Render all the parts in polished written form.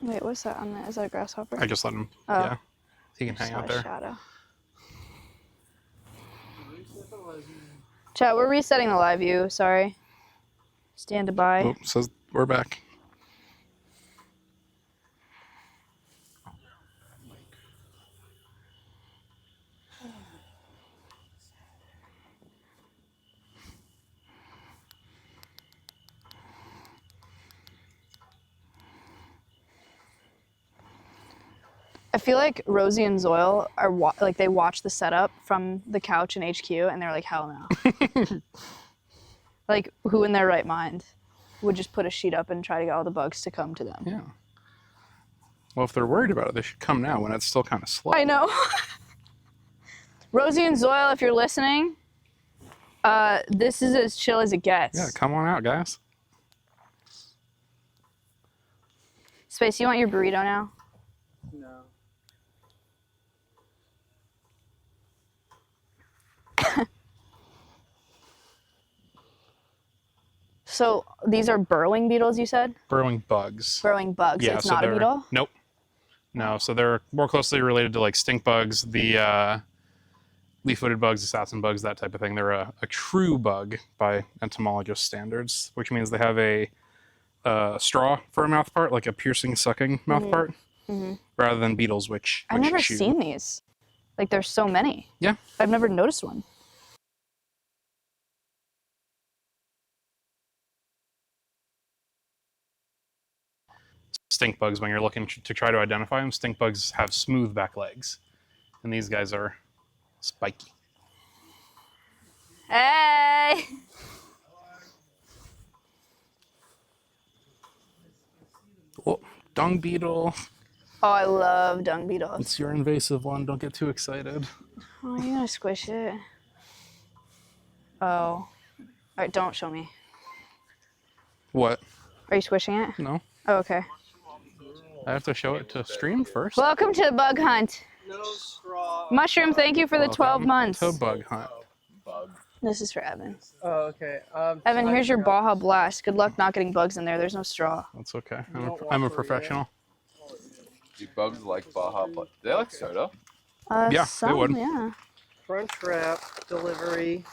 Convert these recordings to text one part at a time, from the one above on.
Wait, what's that on there? Is that a grasshopper? I just let him. Oh. Yeah, he can hang out there. Shadow. Chat, we're resetting the live view. Sorry. Stand by. Oh, says we're back. I feel like Rosie and Zoil are like they watch the setup from the couch in HQ and they're like, hell no. Like, who in their right mind would just put a sheet up and try to get all the bugs to come to them? Yeah. Well, if they're worried about it, they should come now when it's still kind of slow. I know. Rosie and Zoil, if you're listening, this is as chill as it gets. Yeah, come on out, guys. Space, you want your burrito now? No. So these are burrowing beetles, you said? Burrowing bugs. Burrowing bugs. Yeah, it's so not a beetle? Nope. No, so they're more closely related to like stink bugs, the leaf-footed bugs, assassin bugs, that type of thing. They're a true bug by entomologist standards, which means they have a straw for a mouth part, like a piercing, sucking mouth part, rather than beetles, which I've never chew. seen these. Like, there's so many. Yeah. I've never noticed one. Stink bugs, when you're looking to try to identify them, stink bugs have smooth back legs, and these guys are spiky. Hey! Oh, dung beetle. Oh, I love dung beetles. It's your invasive one. Don't get too excited. Oh, you're gonna squish it. Oh. All right, don't show me. What? Are you squishing it? No. Oh, okay. I have to show it to stream first. Welcome to the bug hunt. No straw. Mushroom, thank you for the 12 months. To bug hunt. This is for Evan. Oh, okay. Evan, here's your Baja Blast. Good luck not getting bugs in there. There's no straw. That's okay. I'm a professional. Do bugs like Baja? They like soda. Yeah, they would. Yeah. Crunch wrap delivery.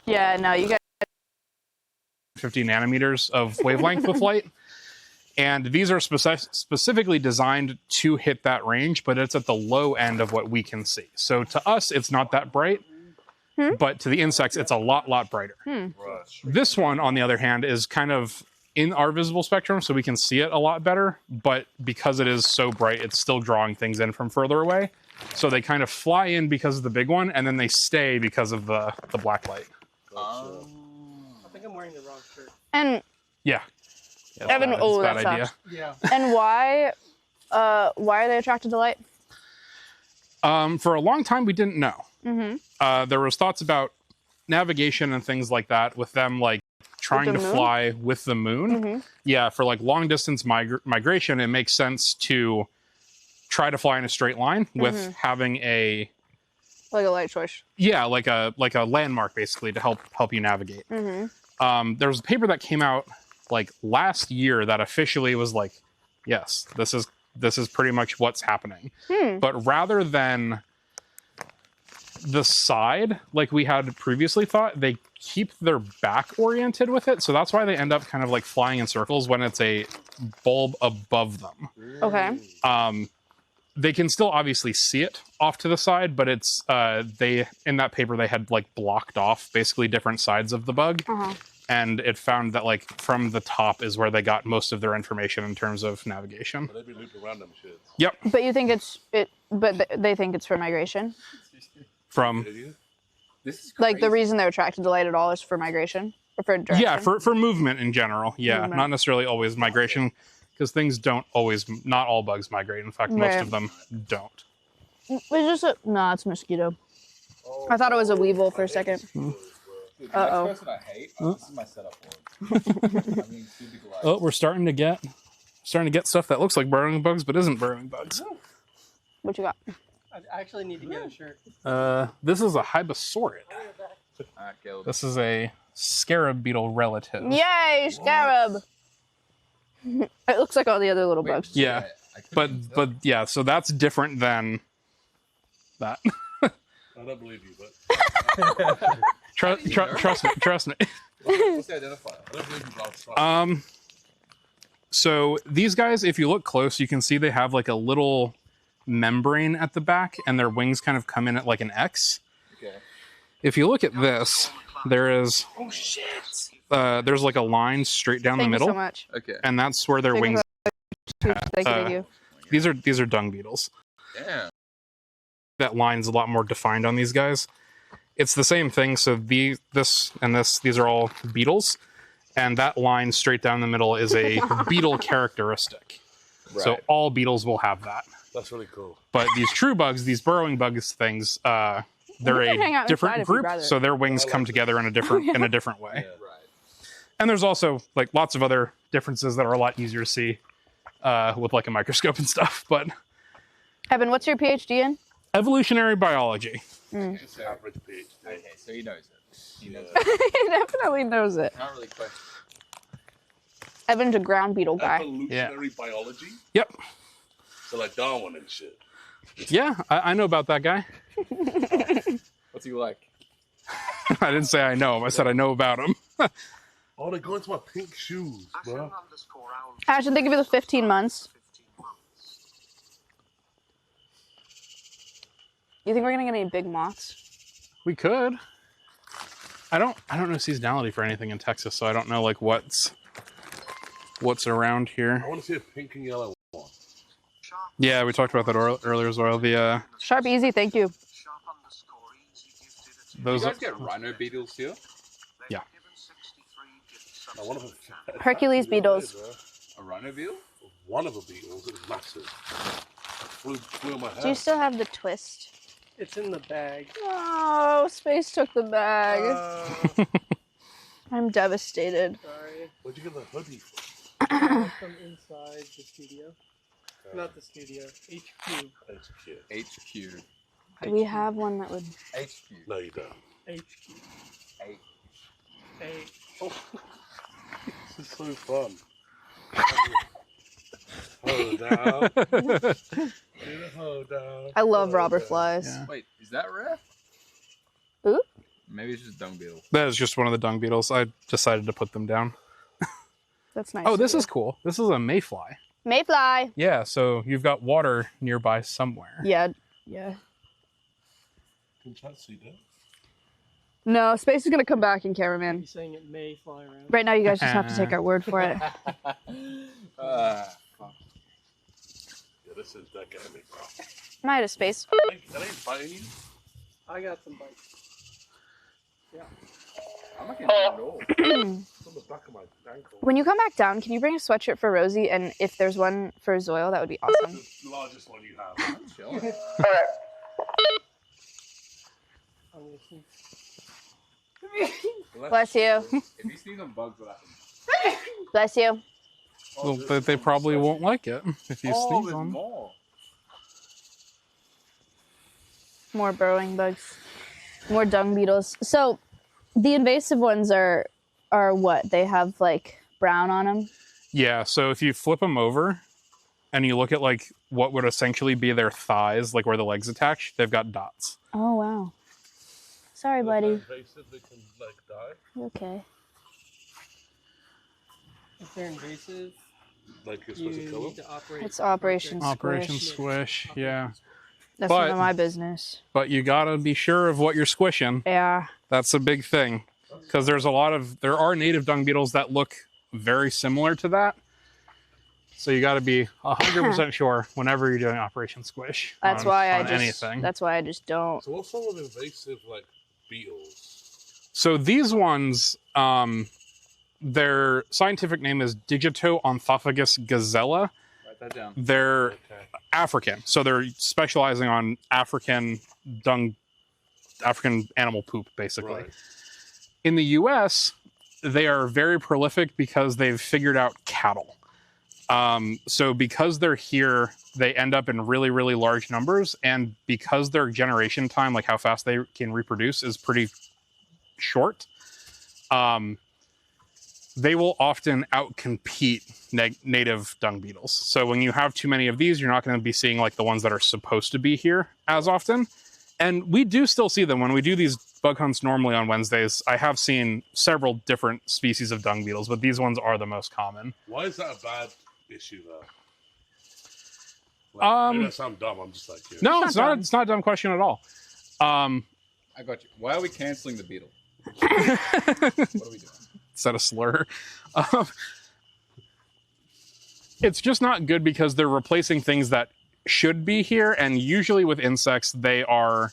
Yeah, no, you got 50 nanometers of wavelength with light. And these are specifically designed to hit that range, but it's at the low end of what we can see. So to us, it's not that bright, but to the insects, it's a lot brighter. This one, on the other hand, is kind of in our visible spectrum, so we can see it a lot better. But because it is so bright, it's still drawing things in from further away. So they kind of fly in because of the big one, and then they stay because of the black light. I think I'm wearing the wrong shirt. And Yeah. Evan, it's oh, a bad that idea. sucks. Yeah. And why are they attracted to light? For a long time, we didn't know. There was thoughts about navigation and things like that with them, like trying to fly with the moon. Yeah, for like long distance migration, it makes sense to try to fly in a straight line with having a Like a light source. yeah, like a landmark basically to help you navigate. There was a paper that came out like last year that officially was like, yes, this is pretty much what's happening. But rather than the side like we had previously thought, they keep their back oriented with it, so that's why they end up kind of like flying in circles when it's a bulb above them. Okay. They can still obviously see it off to the side, but it's they in that paper they had like blocked off basically different sides of the bug. And it found that like from the top is where they got most of their information in terms of navigation. They be looped around them shits. Yep. But you think they think it's for migration? From This is Like the reason they're attracted to light at all is for migration? Or for direction? yeah, for movement in general. Yeah, not necessarily always migration, because things don't always, not all bugs migrate. In fact, most of them don't. It's just a, no, it's a mosquito. I thought it was a weevil for a second. Uh-oh. Next person I hate. This is my setup board. Oh, we're starting to get stuff that looks like burrowing bugs, but isn't burrowing bugs. What you got? I actually need to get a shirt. This is a hibisaurid. Alright, Caleb. This is a scarab beetle relative. Yay, scarab! It looks like all the other little bugs. Yeah, but yeah, so that's different than that. I don't believe you, but Trust me. What's the identifier? I don't believe you, but I'll try. So these guys, if you look close, you can see they have like a little membrane at the back, and their wings kind of come in at like an X. Okay. If you look at this, there is there's like a line straight down Thank the you middle, so much. Okay. and that's where their Thank you wings. Thank you. These are dung beetles. Damn. That line's a lot more defined on these guys. It's the same thing. So these are all beetles, and that line straight down the middle is a beetle characteristic. Right. So all beetles will have that. That's really cool. But these true bugs, these burrowing bugs things, they're can hang out a different inside if you'd group, rather. so their wings come together in a different way. Yeah. Right. And there's also like lots of other differences that are a lot easier to see with like a microscope and stuff. But Evan, what's your PhD in? evolutionary biology. It's average PhD. Okay, so he knows it. He knows Yeah. it. He definitely knows it. Can't really question. Evan's a ground beetle guy. Evolutionary biology? Yep. So like Darwin and shit. Yeah, I know about that guy. What's he like? I didn't say I know him. I said I know about him. Oh, they're going to my pink shoes, bro. Ashton, think of it as 15 months. You think we're gonna get any big moths? We could. I don't know seasonality for anything in Texas, so I don't know like what's around here. I want to see a pink and yellow one. Yeah, we talked about that earlier as well. The Sharp Easy, thank you. those You guys get rhino beetles here? Now, one of them. Hercules beetles. A rhino beetle? One of the beetles is massive. Flew in my Do you hand. still have the twist? It's in the bag. Oh, space took the bag. I'm devastated. Sorry. Where'd you get the hoodie from? From inside the studio. Not the studio. HQ. It's cute. HQ. Do we have one that would... HQ. No, you don't. HQ. H. H. Oh, this is so fun. Hold down. Do the hold down. I love Hold robber down. flies. Yeah. Wait, is that rare? Ooh. Maybe it's just dung beetle. that is just one of the dung beetles. I decided to put them down. That's nice. Oh, of this you. is cool. This is a mayfly. Mayfly. Yeah, so you've got water nearby somewhere. Yeah. Can chat see that? No, space is gonna come back in He's cameraman. saying it may fly around. Right now, you guys just have to take our word for it. Fuck. Yeah, this is that guy, big bro. I'm out of space. That ain't biting you. I got some bites. I'm not getting at all. It's on the back of my ankle. When you come back down, can you bring a sweatshirt for Rosie? And if there's one for Zoil, that would be awesome. The largest one you have. Chill. I'm listening. Bless you. If you sneeze on bugs, what happens? Bless you. Well, they probably won't like it if you Oh, sneeze there's on them. more. More burrowing bugs. More dung beetles. So, the invasive ones are what? They have like brown on them. Yeah, so if you flip them over and you look at like what would essentially be their thighs, like where the legs attach, they've got dots. Oh wow. Sorry, buddy. Invasive, they can like die. Okay. If they're invasive, Like you're you supposed to kill need them. to operate. It's Operation Operation Squish. Squish, yeah. That's But- none of my business. But you gotta be sure of what you're squishing. Yeah. That's a big thing. Because there are native dung beetles that look very similar to that. So you gotta be 100% sure whenever you're doing Operation Squish. That's on- why on anything. That's why I just don't. So what's wrong with invasive like beetles? So these ones, their scientific name is Digitoonthophagus gazella. Write that down. They're Okay. African, so they're specializing on African animal poop, basically. Right. In the U.S., they are very prolific because they've figured out cattle. So because they're here, they end up in really, really large numbers, and because their generation time, like how fast they can reproduce, is pretty short, they will often outcompete native dung beetles. So when you have too many of these, you're not going to be seeing like the ones that are supposed to be here as often. And we do still see them when we do these bug hunts normally on Wednesdays. I have seen several different species of dung beetles, but these ones are the most common. Why is that a bad issue, though? Like, maybe that sounds dumb. I'm just like, curious. No, it's not. It's not a dumb question at all. I got you. Why are we canceling the beetle? What are we doing? Is that a slur? It's just not good because they're replacing things that should be here, and usually with insects, they are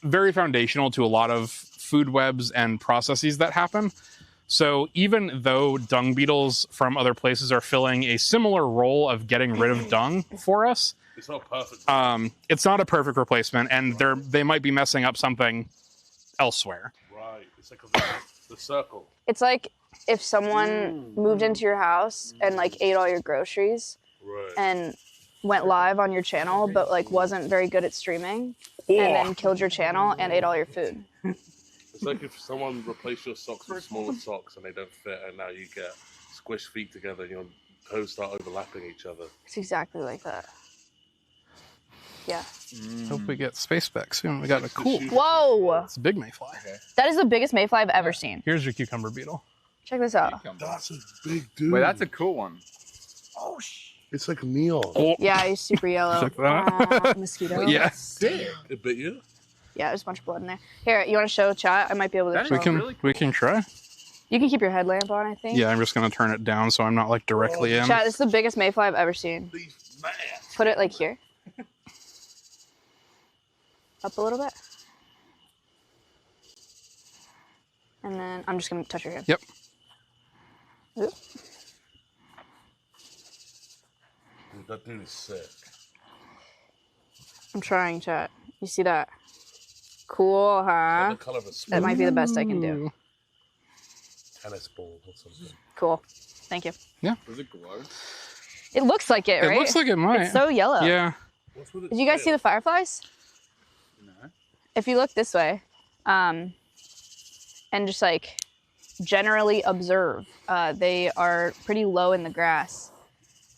very foundational to a lot of food webs and processes that happen. So even though dung beetles from other places are filling a similar role of getting rid of dung for us, It's not perfect. it's not a perfect replacement, and they might be messing up something elsewhere. Right. It's like the circle. It's like if someone moved into your house and like ate all your groceries Right. and went live on your channel, but like wasn't very good at streaming, and then killed your channel and ate all your food. It's like if someone replaced your socks with smaller socks and they don't fit, and now you get squished feet together and your toes start overlapping each other. It's exactly like that. Yeah. Hope we get space back soon. We got a cool. Whoa! It's a big mayfly. That is the biggest mayfly I've ever seen. Here's your cucumber beetle. Check this out. That's a big dude. Wait, that's a cool one. Oh, it's like neon. Oh, Yeah, he's super yellow. Check that out. Mosquito. Yeah. It bit you? Yeah, there's a bunch of blood in there. Here, you want to show chat? I might be able to That show. We can really we can try. You can keep your headlamp on, I think. Yeah, I'm just gonna turn it down so I'm not like directly in. Chat, this is the biggest mayfly I've ever seen. These man. Put it like here. Up a little bit. And then I'm just gonna touch your hand. Yep. Oop. Dude, that dude is sick. I'm trying, chat. You see that? Cool, huh? The color of a That smooth might be the best I can do. tennis ball or something. Cool. Thank you. Does it glow? It looks like it, right? It looks like it might. It's so yellow. Yeah. What's with its Did you guys see tail? the fireflies? No. If you look this way, and just like generally observe, they are pretty low in the grass,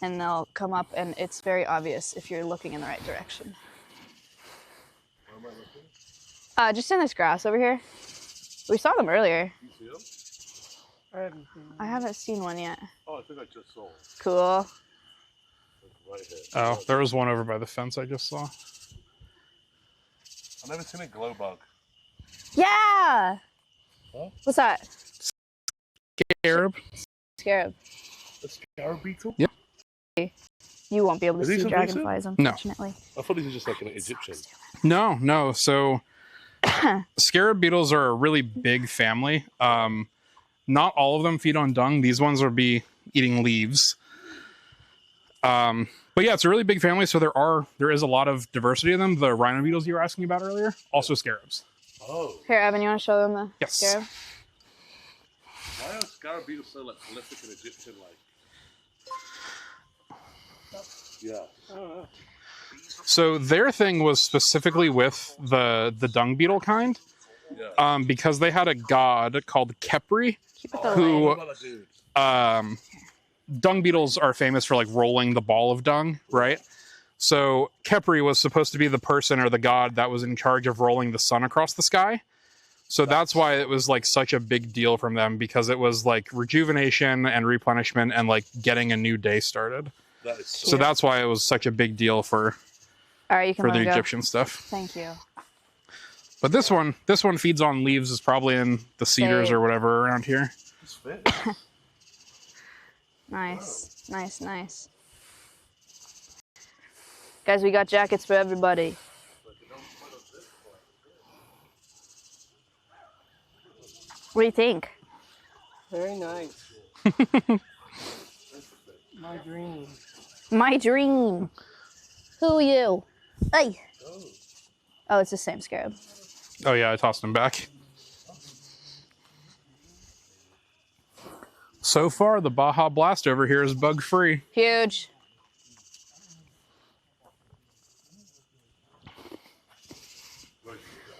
and they'll come up, and it's very obvious if you're looking in the right direction. Where am I looking? Just in this grass over here. We saw them earlier. You see them? I haven't seen I haven't seen one yet. Oh, I think I just saw. Cool. Like right here. Oh, there was one over by the fence I just saw. I've never seen a glow bug. Yeah. Huh? What's that? Scarab. Scarab. A scarab beetle? Yep. You won't be able to Are these see invasive? dragonflies, unfortunately. I thought these were just like an Egyptian. No. So scarab beetles are a really big family. Not all of them feed on dung. These ones will be eating leaves. But yeah, it's a really big family. So there is a lot of diversity of them. The rhino beetles you were asking about earlier, also scarabs. Oh. Here, Evan, you want to show them the Yes. scarab? Why are scarab beetles so like prolific and Egyptian like? Yeah. I don't know. So their thing was specifically with the dung beetle kind, Yeah. because they had a god called Kepri. Keep it the Who- lane. What about that dude? Dung beetles are famous for like rolling the ball of dung, right? So Kepri was supposed to be the person or the god that was in charge of rolling the sun across the sky. So that's why it was like such a big deal from them, because it was like rejuvenation and replenishment and like getting a new day started. That is So that's why it was such a big deal for All right, you can the let him go. Egyptian stuff. Thank you. But this one feeds on leaves. Is probably in the cedars Same. or whatever around here. It's fit. Nice, nice, nice. Guys, we got jackets for everybody. What do you think? Very nice. My dream. My dream. Who you? Hey. Oh, it's the same scarab. Oh yeah, I tossed him back. So far, the Baja Blast over here is bug free. Huge.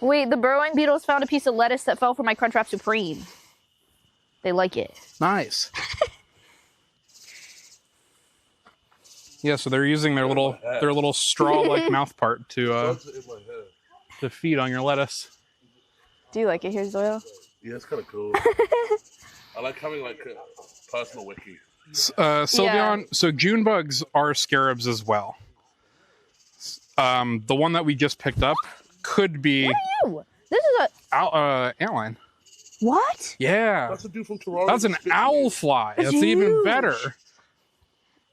Wait, the burrowing beetles found a piece of lettuce that fell from my Crunchwrap Supreme. They like it. Nice. Yeah, so they're using their little straw-like mouth part to Bugs are in my hair. feed on your lettuce. Do you like it here, Zoil? Yeah, it's kind of cool. I like having like a personal wiki. Sylveon, so June bugs are scarabs as well. The one that we just picked up could be Ew! This is a... antlion. What? Yeah. That's a dude from Toronto. That's an owl fly. That's even huge. better.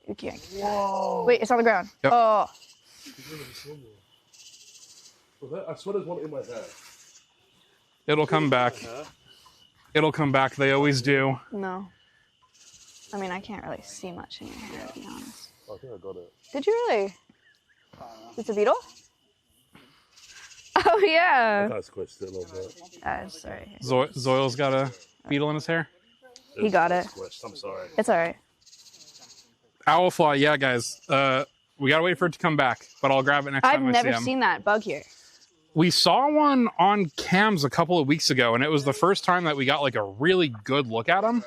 You can't. Whoa. Wait, it's on the ground. Yep. Oh. I swear there's one in my hair. It'll come back. It'll come back. They always do. No. I mean, I can't really see much in your hair, to be honest. I think I got it. Did you really? It's a beetle? Oh, yeah. I kind of squished it a little bit. Sorry. Zoil's got a beetle in his hair. He got it. Squished. I'm sorry. It's all right. Owlfly, yeah, guys. We gotta wait for it to come back, but I'll grab it next I've time I see never him. seen that bug here. We saw one on cams a couple of weeks ago, and it was the first time that we got like a really good look at him.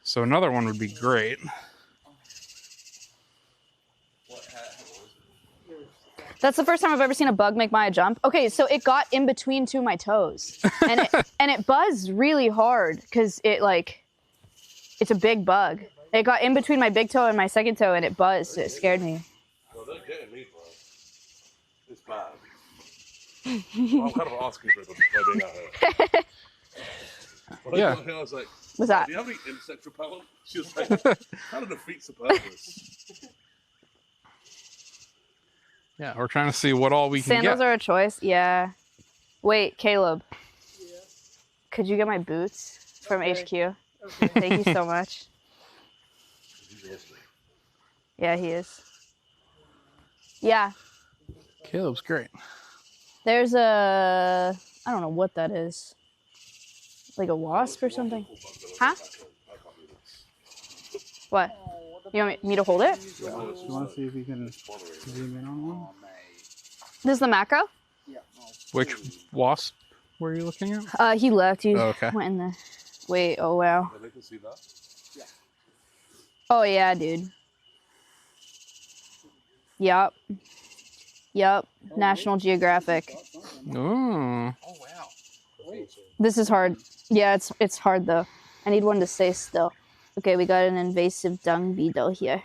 So another one would be great. That's the first time I've ever seen a bug make Maya jump. Okay, so it got in between two of my toes, and it buzzed really hard because it's a big bug. It got in between my big toe and my second toe, and it buzzed. It scared me. Well, they're getting me, bro. It's bad. Well, I'm kind of asking for it by being out here. When Yeah. I got here, I was like, What's that? do you have any insect repellent? She was like, kind of defeats the purpose. Yeah, we're trying to see what all we can Sandals get. are a choice. Yeah. Wait, Caleb. Could you get my boots from HQ? Okay. Thank you so much. He's listening. Yeah, he is. Yeah. Caleb's great. There's a... I don't know what that is. Like a wasp or something? Huh? What? You want me to hold it? You want to see if you can zoom in on one? This is the macro? Which wasp were you looking at? He left. He Oh, okay. went in the... Wait, oh wow. Yeah, they can see that. Oh yeah, dude. Yup. Yup. National Geographic. Ooh. This is hard. Yeah, it's hard though. I need one to stay still. Okay, we got an invasive dung beetle here.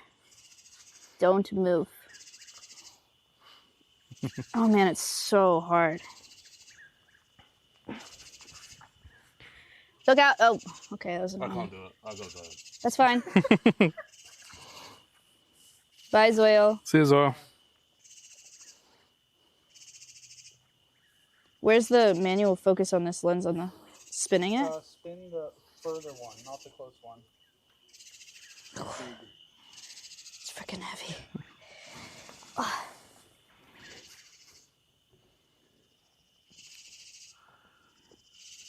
Don't move. Oh man, it's so hard. Look out! Oh, okay, that was I annoying. can't do it. I gotta go. That's fine. Bye, Zoil. See you, Zoil. Where's the manual focus on this lens on the spinning it? Spin the further one, not the close one. It's freaking heavy.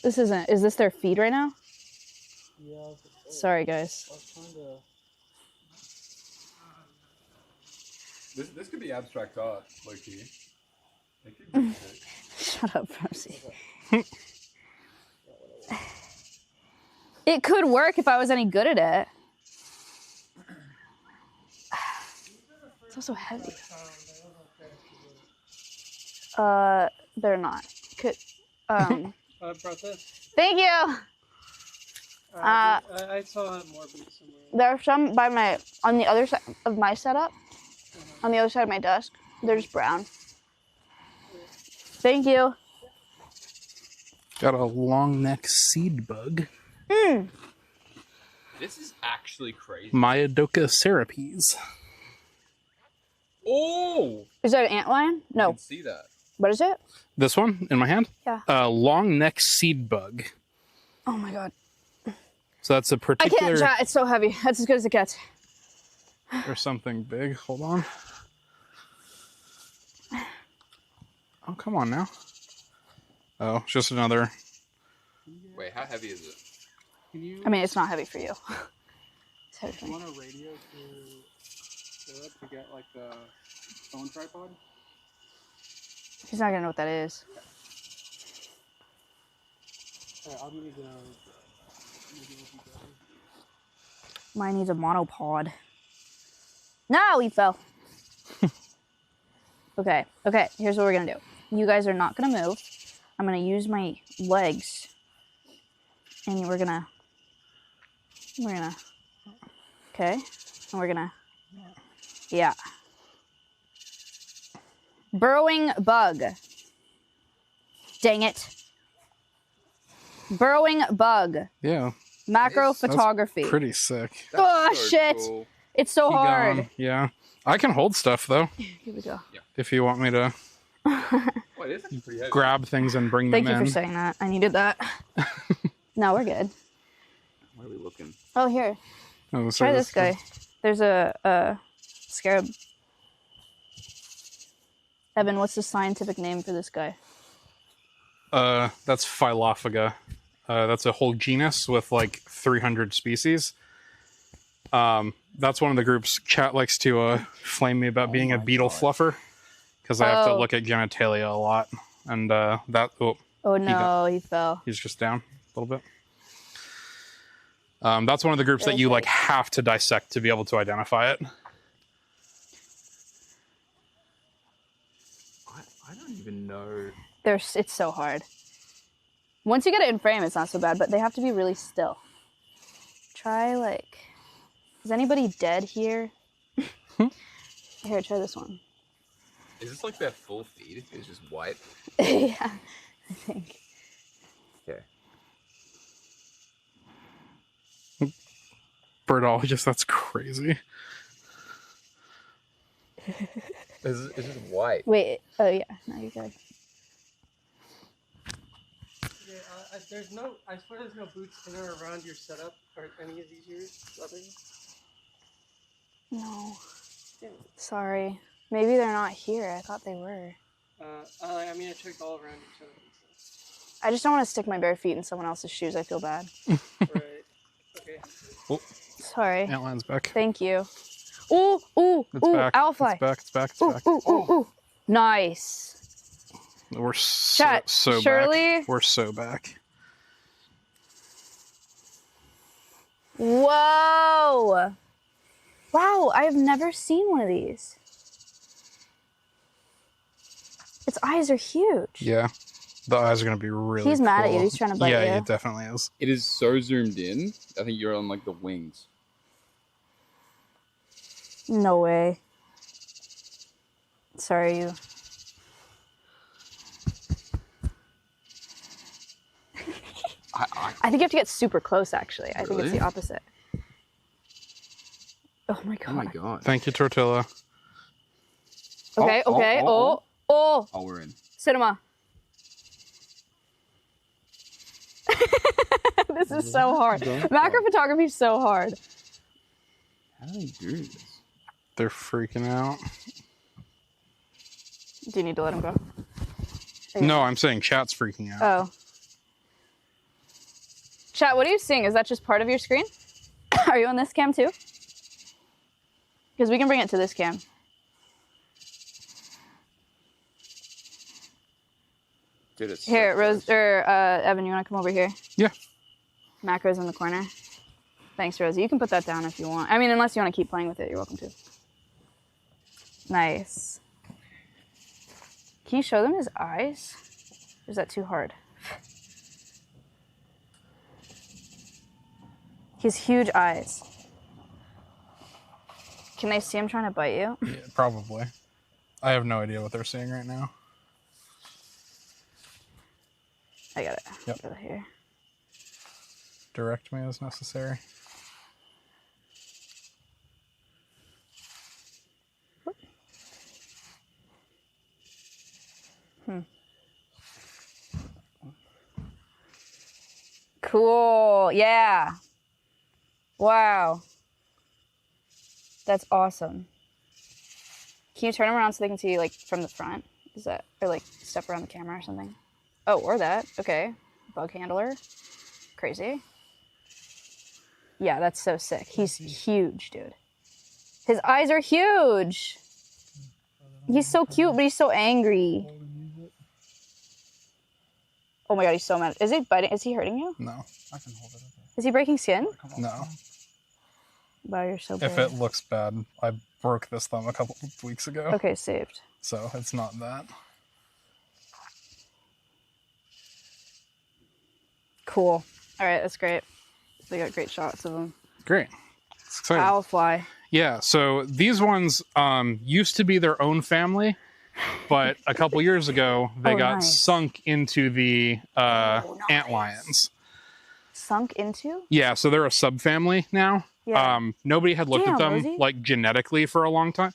This isn't. Is this their feed right now? Yeah, Sorry, guys. I was trying to... This could be abstract art, low-key. It could be sick. Shut up, Rosie. It could work if I was any good at it. It's also heavy. They're not. I brought this. Thank you. I saw more boots somewhere. There are some by on the other side of my setup. On the other side of my desk. They're just brown. Thank you. Got a long neck seed bug. This is actually crazy. Myodoka serapes. Oh! Is that an antlion? You No. can see that. What is it? This one in my hand? Yeah. Long neck seed bug. Oh my god. So that's a I particular. can't chat. It's so heavy. That's as good as it gets. There's something big. Hold on. Oh, come on now. Oh, it's just another. Wait, how heavy is it? Can you I mean, it's not heavy for you. It's heavy for me. want a radio to get like the phone tripod? He's not gonna know what that is. I'll need Mine needs a monopod. No, he fell. Okay, here's what we're gonna do. You guys are not gonna move. I'm gonna use my legs. And we're gonna, okay. And we're gonna, yeah. Burrowing bug. Dang it. Burrowing bug. Yeah. Macro Nice. That's photography. Pretty sick. Oh, so shit. cool. It's so Keep hard. going. Yeah. I can hold stuff though, Here we go. if you want me to Wait, this is pretty heavy. grab things and bring Thank them you in. for saying that. I needed that. No, we're good. What are we looking? Oh, here. Oh, Try sorry, this guy. There's a scarab. Evan, what's the scientific name for this guy? That's Philophaga. That's a whole genus with like 300 species. That's one of the groups. Chat likes to flame me about being a beetle fluffer because I have to Oh. look at genitalia a lot. And that, oh, Oh no, he fell. he's just down a little bit. That's one of the groups that you like have to dissect to be able to identify it. I don't even know. It's so hard. Once you get it in frame, it's not so bad, but they have to be really still. Try like, is anybody dead here? Here, try this one. Is this like their full feed? It's just white. Yeah, I think. Okay. Birdologist, that's crazy. It's just white. Wait, oh yeah, no, you're good. Yeah, I swear there's no boot spinner around your setup or any of these yours. No. Sorry. Maybe they're not here. I thought they were. I mean, I checked all around your setup and stuff. I just don't want to stick my bare feet in someone else's shoes. I feel bad. Right. Okay. Oh, Sorry. Antline's back. Thank you. Ooh, ooh, It's ooh, back. Alfly. It's back. It's back. It's Ooh, back. ooh, ooh, ooh. Nice. We're so, Chat, so Shirley? back. We're so back. Whoa. Wow, I have never seen one of these. Its eyes are huge. Yeah. The eyes are going to be really He's mad at you. cool. He's trying to bite yeah, you. he definitely is. It is so zoomed in. I think you're on like the wings. No way. Sorry, you. I think you have to get super close, actually. I think it's Really? the opposite. Oh my god. Oh my god. Thank you, Tortilla. Okay, Oh, okay. oh, Oh, Oh, we're in. cinema. This is so hard. Macro photography is so hard. How do they do this? They're freaking out. Do you need to let him go? No, I'm saying chat's freaking out. Oh. Chat, what are you seeing? Is that just part of your screen? Are you on this cam too? Because we can bring it to this cam. Dude, it's Here, so Rose, close. or Evan, you want to come over here? Yeah. Macro's in the corner. Thanks, Rosie. You can put that down if you want. I mean, unless you want to keep playing with it, you're welcome to. Nice. Can you show them his eyes? Or is that too hard? His huge eyes. Can they see him trying to bite you? Yeah, probably. I have no idea what they're seeing right now. I got it. Yep. Go here. Direct me as necessary. Cool. Yeah. Wow. That's awesome. Can you turn them around so they can see like from the front? Is that, or like step around the camera or something? Oh, or that. Okay. Bug handler. Crazy. Yeah, that's so sick. He's huge, dude. His eyes are huge. He's so cute, but he's so angry. Oh my god, he's so mad. Is he biting? Is he hurting you? No. I can hold it. Okay. Is he breaking skin? No. Wow, you're so brave. If it looks bad, I broke this thumb a couple of weeks ago. Okay, saved. So it's not that. Cool. All right, that's great. They got great shots of him. Great. It's exciting. Owl fly. Yeah, so these ones used to be their own family, but a couple years ago they got nice. sunk into the antlions. Sunk into? Yeah, so they're a subfamily now. Yeah. Nobody had looked at them Rosie. like genetically for a long time.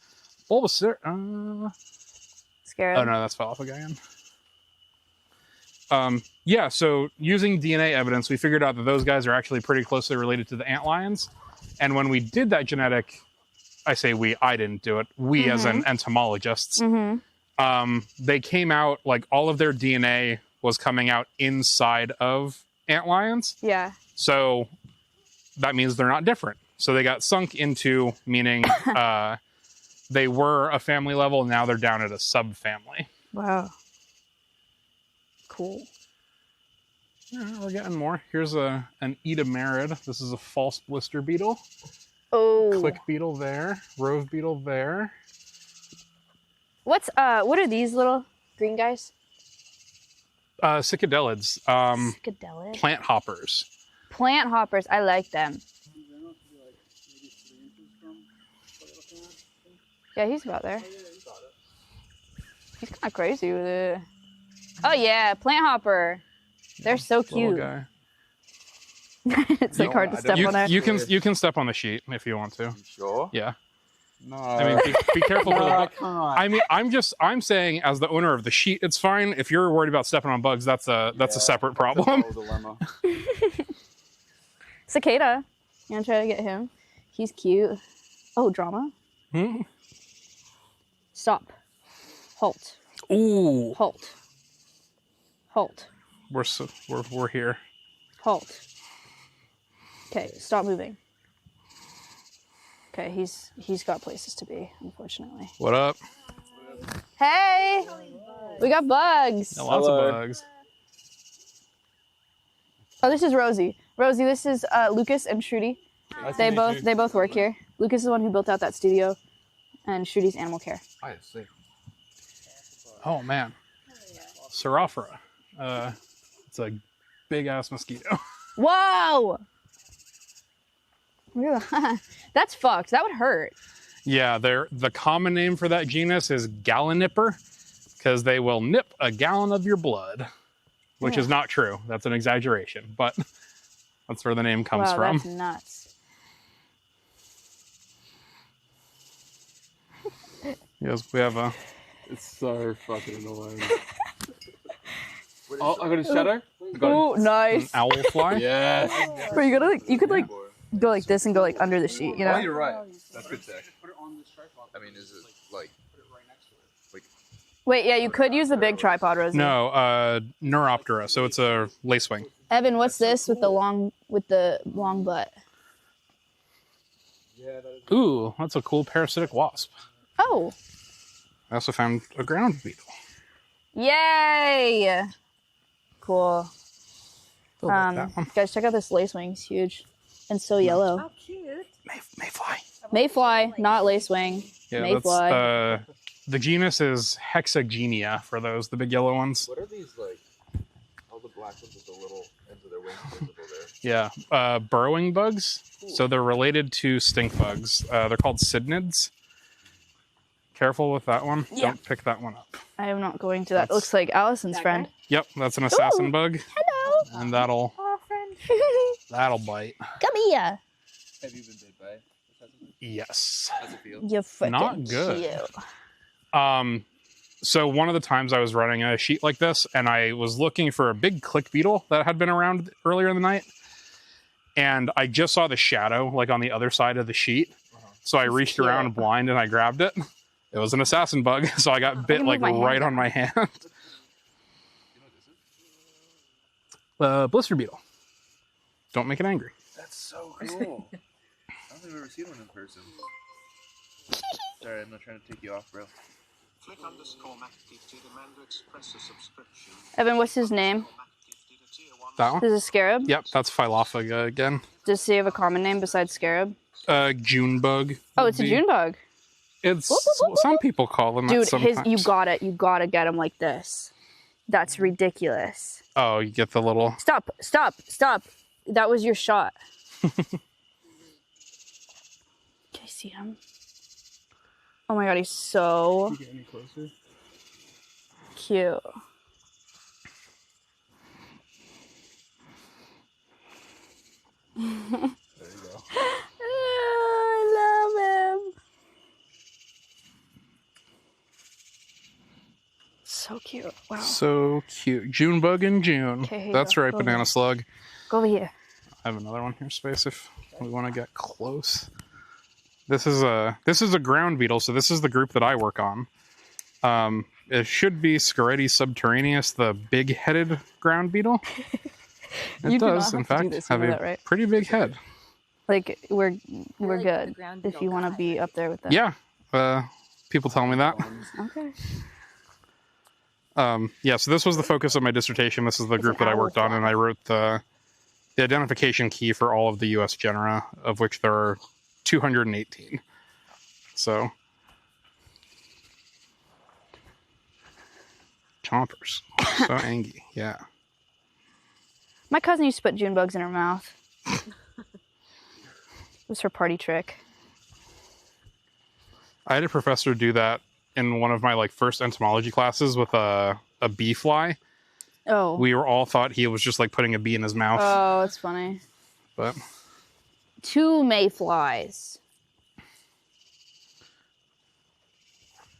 Scared. Oh no, that's fell off again. Yeah, so using DNA evidence, we figured out that those guys are actually pretty closely related to the antlions. And when we did that genetic, I say we, I didn't do it, we as an entomologists, they came out, like all of their DNA was coming out inside of antlions. Yeah. So that means they're not different. So they got sunk into, meaning they were a family level, now they're down at a subfamily. Wow. Cool. Yeah, we're getting more. Here's an Edomerid. This is a false blister beetle. Oh. Click beetle there. Rove beetle there. What are these little green guys? Psychedelids. Psychedelic. Plant hoppers. Plant hoppers. I like them. Yeah, he's about there. He's kind of crazy with it. Oh yeah, plant hopper. They're so Little cute. guy. It's like hard to step on it. You can step on the sheet if you want to. You sure? Yeah. No. I mean, be careful for the I bug. can't. I mean, I'm saying as the owner of the sheet, it's fine. If you're worried about stepping on bugs, that's a separate problem. That's a dilemma. Cicada. You wanna try to get him? He's cute. Oh, drama. Hmm? Stop. Halt. Ooh, Halt. Halt. we're here. Halt. Okay, stop moving. Okay, he's got places to be, unfortunately. What up? Hey! We got bugs. Yeah, lots Hello. of bugs. Oh, this is Rosie. Rosie, this is Lucas and Shruti. They both work here. Lucas is the one who built out that studio, and Shruti's animal care. I see. Oh man, Seraphora. It's a big ass mosquito. Whoa! Look at that. That's fucked. That would hurt. Yeah, the common name for that genus is gallonipper, because they will nip a gallon of your blood, which is not true. That's an exaggeration, but that's where the name comes from. That's nuts. Yes, we have a. It's so fucking annoying. Oh, I got his shadow. I got Oh, An nice. owl fly. Yes. Bro, you could like go like this and go like under the sheet, you Oh, know? you're right. That's good tech. I mean, is it like? Wait, yeah, you could use the big tripod, Rosie. No, Neuroptera. So it's a lacewing. Evan, what's this with the long butt? Ooh, that's a cool parasitic wasp. Oh, I also found a ground beetle. yay! Cool. Oh, like that one. Guys, check out this lacewing. It's huge and so yellow. Oh, cute. Mayfly. Mayfly, not lacewing. Yeah, Mayfly. that's the genus is Hexagenia for those, the big yellow ones. What are these like? All the black ones with the little ends of their wings visible there. Yeah, burrowing bugs. So they're related to stink bugs. They're called cydnids. Careful with that one. Yeah. Don't pick that one up. I am not going to. That That's- looks like Allison's That friend. guy? Yep, that's an assassin Ooh. bug, Hello. and that'll Oh, friend. bite. Come here. Have you been bit by? Yes. How's it feel? You're freaking Not good. cute. So one of the times I was running a sheet like this, and I was looking for a big click beetle that had been around earlier in the night, and I just saw the shadow like on the other side of the sheet. So I reached cute. around blind and I grabbed it. It was an assassin bug, so I got bit can like move my hand right on down. my hand. You know what this is? Blister beetle. Don't make it angry. That's so cool. I don't think I've ever seen one in person. Sorry, I'm not trying to take you off, bro. Click _Mackie to demand to express a subscription. Evan, what's his name? That one? This is Scarab? Yep, that's Philophaga again. Does he have a common name besides Scarab? Junebug. Oh, it's a Junebug. It's Whoop, whoop, whoop, whoop. some people call them that Dude, sometimes. you gotta get him like this. That's ridiculous. Oh, you get the little. Stop. That was your shot. Can I see him? Oh my god, he's so Can you get any closer? cute. There you go. I love him. So cute. Wow. So cute. Junebug in June. Okay, here you That's go. right, Go Banana ahead. Slug. Go over here. I have another one here, Space, if we want to get close. This is a ground beetle, so this is the group that I work on. It should be Scaretti subterraneus, the big-headed ground beetle. It You do not does, in have to do fact, this, you have know a that, right? pretty big head. Like we're like good the ground if beetle you want to guy. be up there with them. Yeah, people tell me that. Okay. Yeah, so this was the focus of my dissertation. This is the It's group an that I worked on, owl and I wrote the identification key for all of the U.S. genera, of which there are 218. So, chompers. So angry, yeah. My cousin used to put June bugs in her mouth. It was her party trick. I had a professor do that in one of my first entomology classes with a bee fly. Oh. We were all thought he was just putting a bee in his mouth, Oh, it's funny. but 2 mayflies.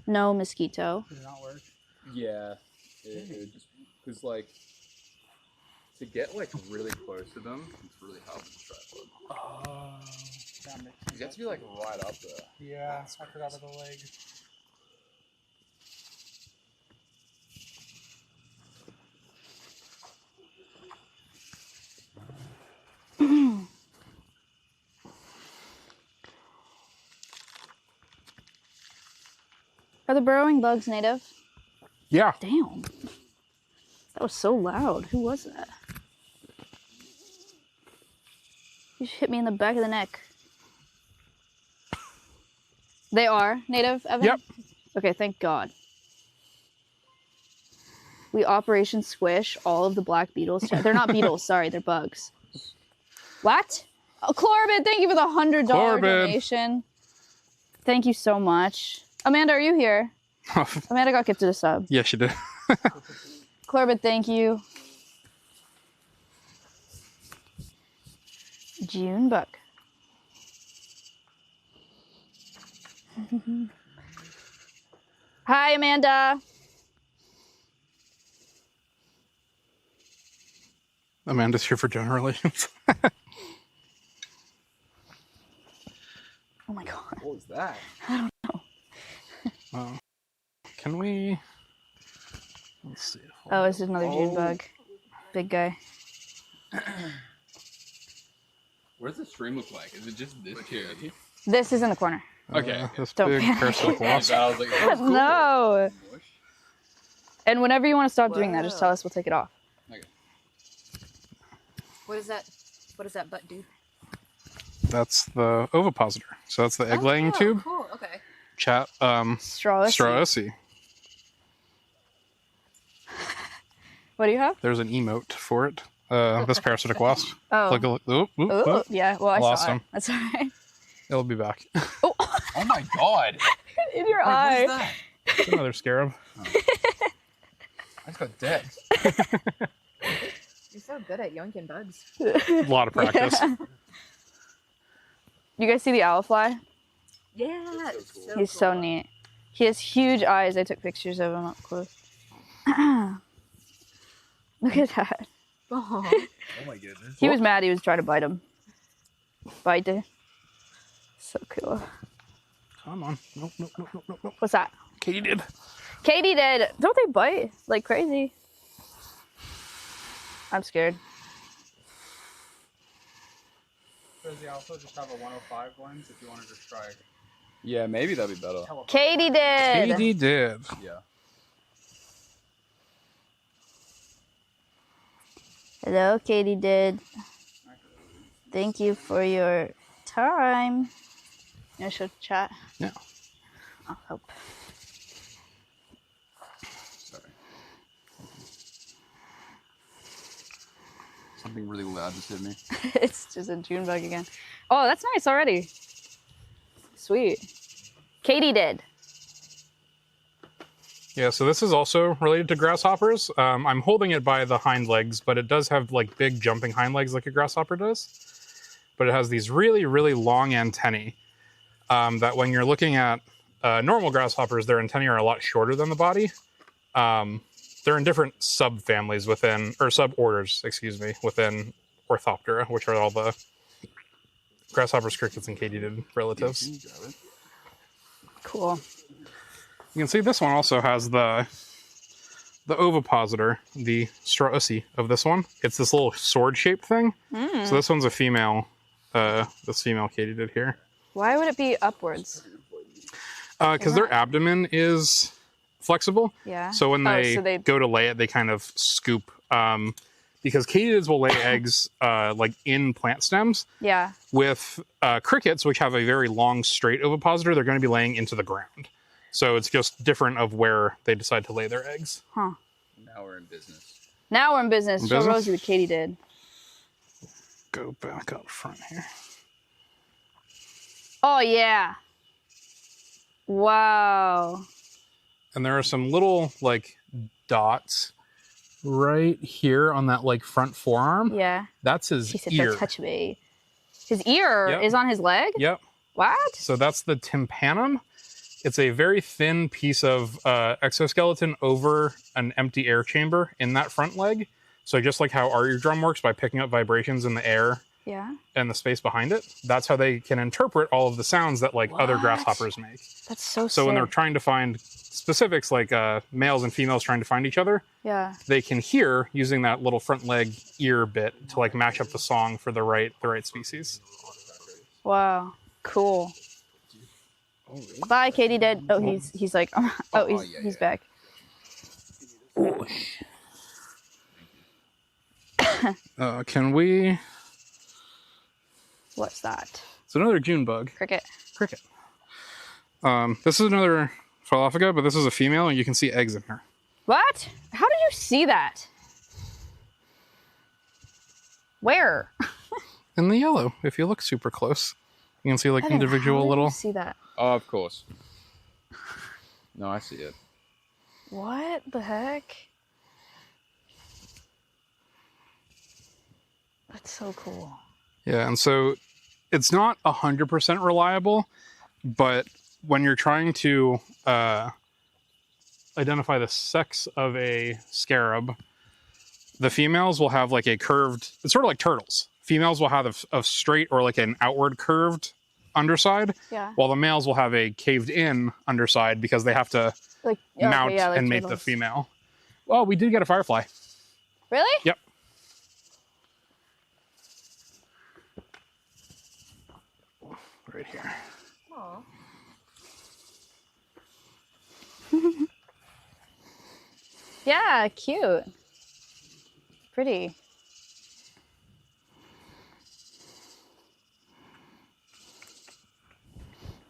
No mosquito. Did it not work? Yeah, it would just because to get really close to them, it's really hard with the tripod. Oh, that makes sense. You have to be right up there. Yeah, I forgot about the leg. Are the burrowing bugs native? yeah. Damn. That was so loud. Who was that? You just hit me in the back of the neck. They are native, Evan? Yep. Okay, thank God. We Operation Squish all of the black beetles. They're not beetles, sorry, they're bugs. What? Oh, Corbin, thank you for the $100 Corbin. donation. Thank you so much. Amanda, are you here? Amanda got gifted a sub. Yes, you did. Corbett, thank you. June buck. Hi, Amanda. Amanda's here for general relations. Oh my God. What was that? Can we? Let's see. Oh, this is another June bug. Big guy. What does the stream look like? Is it just this kid? This is in the corner. Okay. This Don't big panic. parasitic wasp. I was like, that was cool. No. And whenever you want to stop doing that, just tell us. We'll take it off. What is that? What does that butt do? That's the ovipositor. So that's the egg laying Oh, tube. Cool. Okay. Chat. Straw. Straussy. What do you have? There's an emote for it. This parasitic wasp. Oh. Look, oop, oop, Oh, oop. yeah. Well, I Lost saw him. it. That's all right. It'll be back. Oh my god! In your What eye. is that? It's another scarab. I just got dead. You're so good at yoinking bugs. A lot of practice. Yeah. You guys see the owl fly? Yeah. it's He's so cool. neat. He has huge eyes. I took pictures of him up close. Look at that. Oh. Oh my goodness. He was mad. He was trying to bite him. Bite it. So cool. Come on. Nope, nope, nope, nope, nope, nope. What's that? Katie did. Katie did. Don't they bite like crazy? I'm scared. Does the Alpha just have a 105 lens if you want to just try? Yeah, maybe that'd be better. Katie did. Katie did. Yeah. Hello, Katie did. Thank you for your time. You want to show chat? Yeah. I'll help. Sorry. Something really loud just hit me. It's just a June bug again. Oh, that's nice already. Sweet. Katie did. Yeah, so this is also related to grasshoppers. I'm holding it by the hind legs, but it does have like big jumping hind legs like a grasshopper does. But it has these really, really long antennae that when you're looking at normal grasshoppers, their antennae are a lot shorter than the body. They're in different subfamilies within, or suborders, excuse me, within Orthoptera, which are all the grasshoppers, crickets, and katydid relatives. Cool. You can see this one also has the ovipositor, the straussy of this one. It's this little sword-shaped thing. So this one's a female, this female katydid here. Why would it be upwards? Because their abdomen is flexible. Yeah. So when they go to lay it, they kind of scoop. Because katydids will lay eggs like in plant stems. Yeah. With crickets, which have a very long, straight ovipositor, they're going to be laying into the ground. So it's just different of where they decide to lay their eggs. Huh. Now we're in business. Now we're in business. In Show business? Rosie what Katie did. Go back up front here. Oh, yeah. Wow. And there are some little like dots right here on that like front forearm. Yeah. That's his She said, ear. don't touch me. His ear Yep. is on his leg? Yep. What? So that's the tympanum. It's a very thin piece of exoskeleton over an empty air chamber in that front leg. So just like how our eardrum works by picking up vibrations in the air Yeah. and the space behind it, that's how they can interpret all of the sounds that like other What? grasshoppers make. That's so So when they're sick. trying to find specifics, like males and females trying to find each other, Yeah. they can hear using that little front leg ear bit to like match up the song for the right species. Wow. Cool. Bye, Katie did. Oh, he's like, he's back. Can we? What's that? It's another June bug. Cricket. Cricket. This is another Philophaga, but this is a female, and you can see eggs in her. What? How did you see that? Where? In the yellow, if you look super close, you can see like Evan, how individual did little. you see that? Oh, of course. No, I see it. What the heck? That's so cool. Yeah, and so it's not 100% reliable, but when you're trying to identify the sex of a scarab, the females will have like a curved, it's sort of like turtles. Females will have a straight or like an outward curved underside, Yeah. while the males will have a caved in underside because they have to Like mount yeah, like and mate the turtles. female. Well, we did get a firefly. Really? Yep. Right here. Aw. Yeah, cute. Pretty.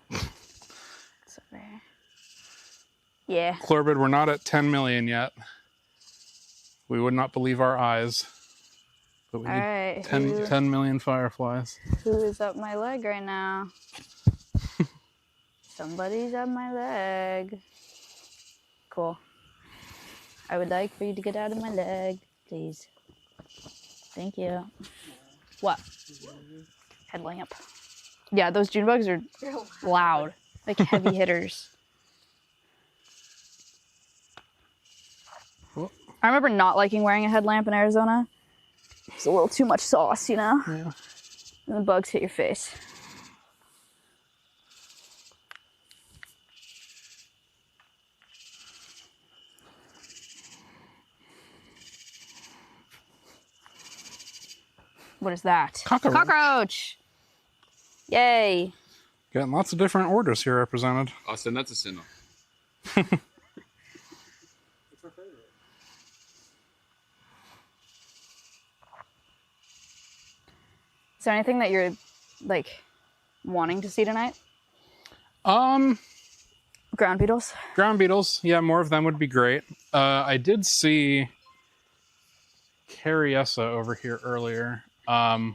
It's over here. Yeah. Chlorbid, we're not at 10 million yet. We would not believe our eyes. But we All need right. 10 million fireflies. Who is up my leg right now? Somebody's up my leg. Cool. I would like for you to get out of my leg, please. Thank you. What? Headlamp. Yeah, those June bugs are loud. Like heavy hitters. Well- I remember not liking wearing a headlamp in Arizona. It's a little too much sauce, you know? Yeah. And the bugs hit your face. What is that? Cockroach. Cockroach! Yay. Got lots of different orders here represented. Austin, that's a sinner. there anything that you're like wanting to see tonight? Ground beetles. Ground beetles. Yeah, more of them would be great. I did see Cariessa over here earlier,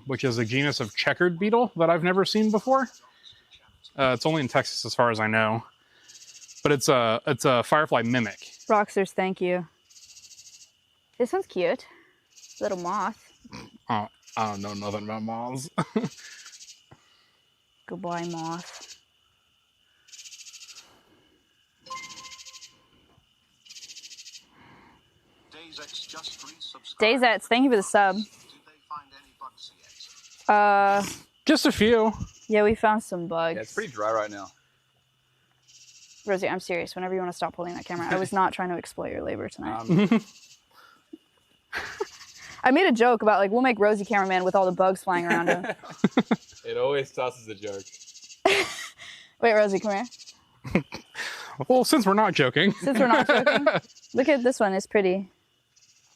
which is a genus of checkered beetle that I've never seen before. It's only in Texas as far as I know. But it's a firefly mimic. Roxers, thank you. This one's cute. Little moth. Oh, I don't know nothing about moths. Goodbye, moth. Dayzets, thank you for the sub. Just a few. Yeah, we found some bugs. Yeah, it's pretty dry right now. Rosie, I'm serious. Whenever you want to stop holding that camera, I was not trying to exploit your labor tonight. I made a joke about like we'll make Rosie cameraman with all the bugs flying around him. It always tosses a joke. Wait, Rosie, come here. Well, since we're not joking. Since we're not joking, look at this one. It's pretty.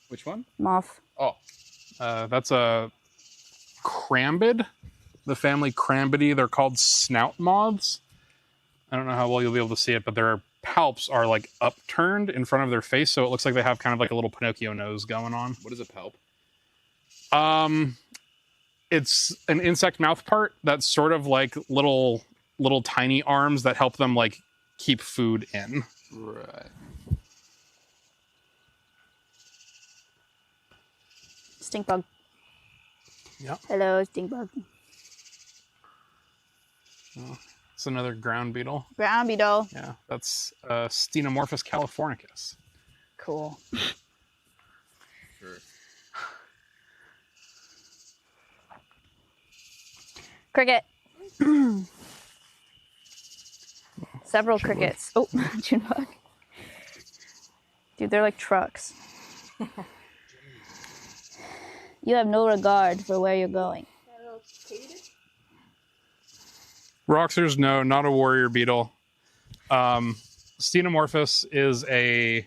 Which one? Moth. Oh. That's a crambid. The family Crambidae. They're called snout moths. I don't know how well you'll be able to see it, but their palps are like upturned in front of their face, so it looks like they have kind of like a little Pinocchio nose going on. What is a palp? It's an insect mouth part that's sort of like little tiny arms that help them like keep food in. Right. Stink bug. Yep. Hello, stink bug. Oh, it's another ground beetle. Ground beetle. Yeah, that's Stenomorphus californicus. Cool. Sure. Cricket. Several crickets. Oh, June bug. Dude, they're like trucks. You have no regard for where you're going. Roxers, no, not a warrior beetle. Stenomorphus is a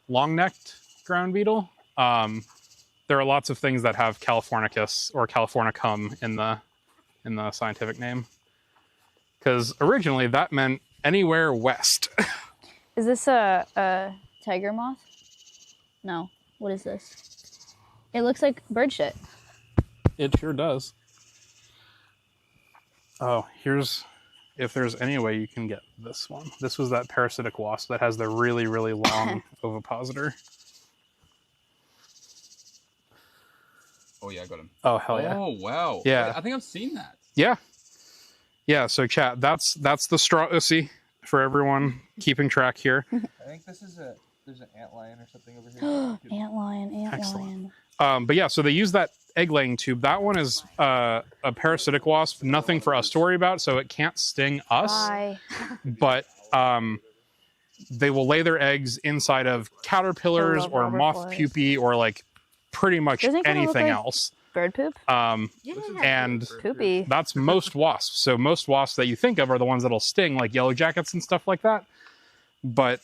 long-necked ground beetle. There are lots of things that have californicus or californicum in the scientific name, because originally that meant anywhere west. Is this a tiger moth? No. What is this? It looks like bird shit. It sure does. Oh, if there's any way you can get this one. This was that parasitic wasp that has the really, really long ovipositor. Oh yeah, I got him. Oh, hell yeah. Oh wow. Yeah. I think I've seen that. Yeah. Yeah, so chat, that's the straw ussy for everyone keeping track here. I think there's an antlion or something over here. Antlion. Excellent. But yeah, so they use that egg-laying tube. That one is a parasitic wasp. Nothing for us to worry about, so it can't sting us. Bye. But they will lay their eggs inside of caterpillars love or moth butterflies. pupae or like pretty much Doesn't it kinda look anything like else. Bird poop? And Poopy. that's most wasps. So most wasps that you think of are the ones that'll sting, like yellow jackets and stuff like that. But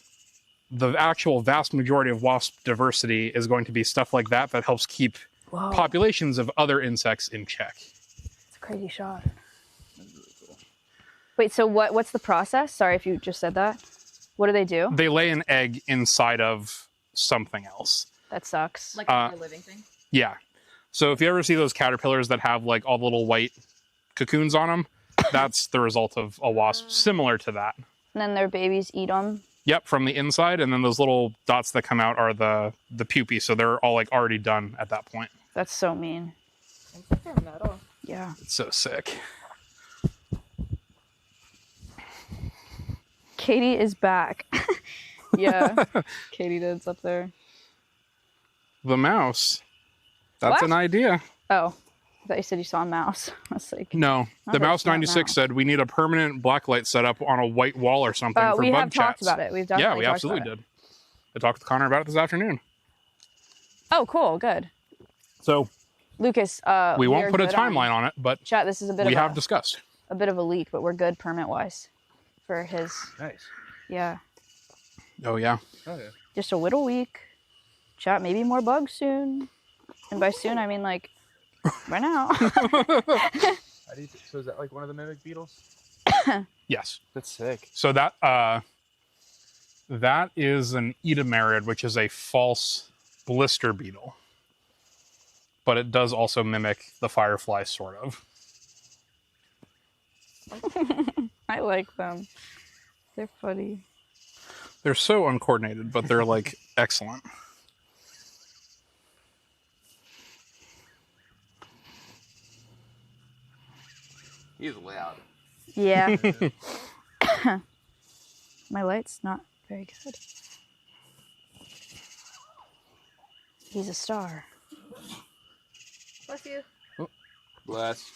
the actual vast majority of wasp diversity is going to be stuff like that that helps keep Whoa. populations of other insects in check. It's a crazy shot. That's really cool. Wait, so what's the process? Sorry if you just said that. What do they do? They lay an egg inside of something else. That sucks. Like a living thing. Yeah. So if you ever see those caterpillars that have like all the little white cocoons on them, that's the result of a wasp similar to that. And then their babies eat them. Yep, from the inside, and then those little dots that come out are the pupae, so they're all like already done at that point. That's so mean. They're metal. Yeah. It's so sick. Katie is back. Yeah. Katie did's up there. The mouse. That's What? an idea. Oh. I thought you said you saw a mouse. I was like, No, Oh, the that's Mouse not 96 mouse. said we need a permanent blacklight set up on a white wall or something for we bug have talked chats. about it. We've Yeah, definitely we talked absolutely about it. did. I talked with Connor about it this afternoon. Oh, cool. Good. So Lucas, we won't are put a good timeline on it, but Chat, this is a bit we of have discussed. a bit of a leak, but we're good permit-wise for his, Nice. yeah. Oh, yeah. Oh yeah. Just a little week. Chat, maybe more bugs soon. And by soon, I mean like Right now. So is that like one of the mimic beetles? Yes. That's sick. So that is an Edemerid, which is a false blister beetle. But it does also mimic the firefly, sort of. I like them. They're funny. They're so uncoordinated, but they're like excellent. He's loud. Yeah. My light's not very good. He's a star. Bless you. Bless.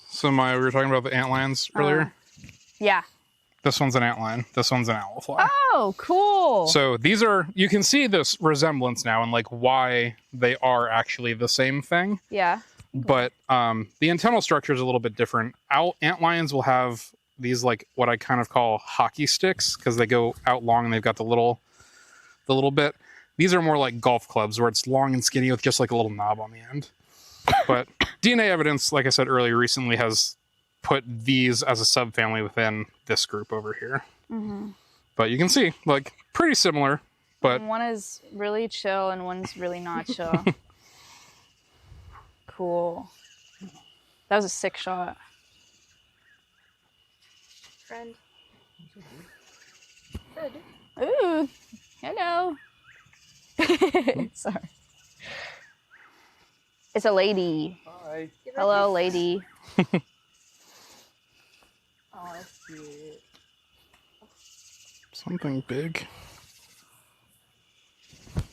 So Maya, we were talking about the antlions earlier. Yeah. This one's an antlion. This one's an owlfly. Oh, cool. So these are, you can see this resemblance now and like why they are actually the same thing. Yeah. But the antennal structure is a little bit different. Antlions will have these like what I kind of call hockey sticks because they go out long and they've got the little bit. These are more like golf clubs where it's long and skinny with just like a little knob on the end. But DNA evidence, like I said earlier, recently has put these as a subfamily within this group over here. Mm-hmm. But you can see, like, pretty similar. But one is really chill and one's really not chill. Cool. That was a sick shot. Friend. Ooh. Hello. Sorry. It's a lady. Hi. Hello, lady. Oh, that's cute. something big. There's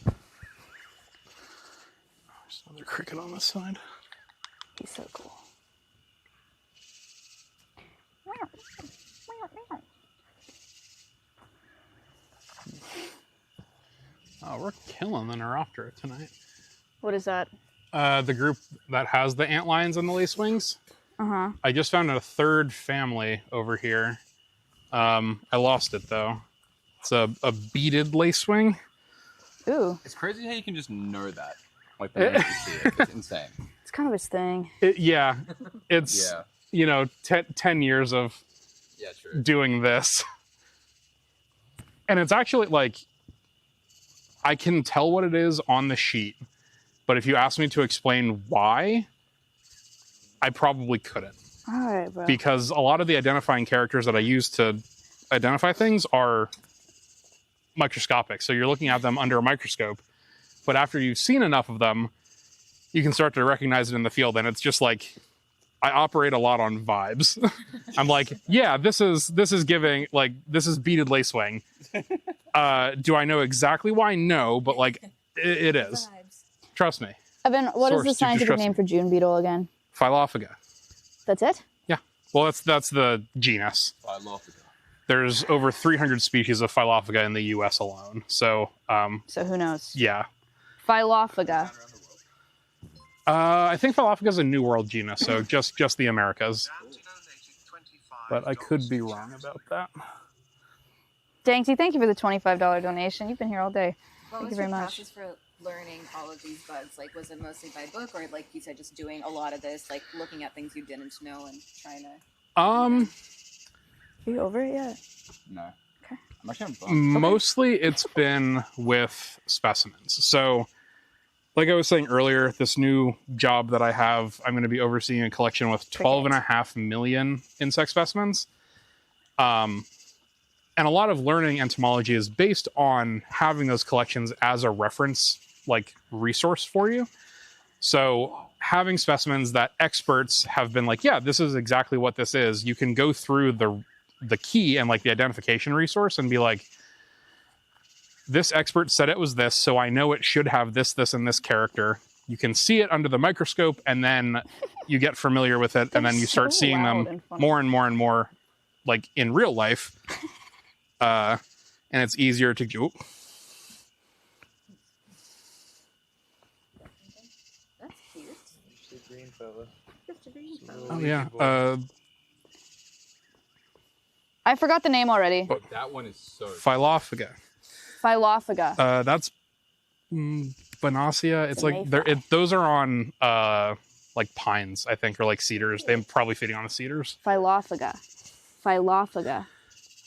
another cricket on this side. He's so cool. Oh, we're killing the Neuroptera tonight. What is that? The group that has the antlions and the lacewings. Uh-huh. I just found a third family over here. I lost it though. It's a beaded lacewing. Ooh. It's crazy how you can just know that. Like the minute you see it. It's insane. It's kind of his thing. Yeah. It's, Yeah. you know, 10 years of Yeah, true. doing this. And it's actually like, I can tell what it is on the sheet, but if you ask me to explain why, I probably couldn't. All right, bro. Because a lot of the identifying characters that I use to identify things are microscopic. So you're looking at them under a microscope, but after you've seen enough of them, you can start to recognize it in the field. And it's just like, I operate a lot on vibes. I'm like, yeah, this is giving, like, this is beaded lacewing. Do I know exactly why? No, but like, it is. Trust me. Evan, what is Source, the just scientific trust name me. for June beetle again? Phylophaga. That's it? Yeah. Well, that's the genus. There's over 300 species of Phylophaga in the U.S. alone. So, So who knows? yeah. Phylophaga. I think Phylophaga is a New World genus, so just the Americas. But I could be wrong about that. Danksy, thank you for the $25 donation. You've been here all day. What Thank was you very your much. process for learning all of these bugs? Like, was it mostly by book, or like you said, just doing a lot of this, like looking at things you didn't know and trying to? Are you over it yet? No. Okay. I'm actually on Mostly it's been with specimens. So, like I was saying earlier, this new job that I have, I'm going to be overseeing a collection with 12.5 million insect specimens. And a lot of learning entomology is based on having those collections as a reference, like, resource for you. So having specimens that experts have been like, yeah, this is exactly what this is. You can go through the key and like the identification resource and be like, this expert said it was this, so I know it should have this, this, and this character. You can see it under the microscope, and then you get familiar with it, and then you start seeing them more and more and more, like, in real life. And it's easier to do. That's cute. Just a green fella. Just a green Oh, yeah. I forgot the name already. But that one is so. Phylophaga. Phylophaga. That's Bonacia. It's like mayfly. those are on like pines, I think, or like cedars. They're probably feeding on the cedars. Phylophaga.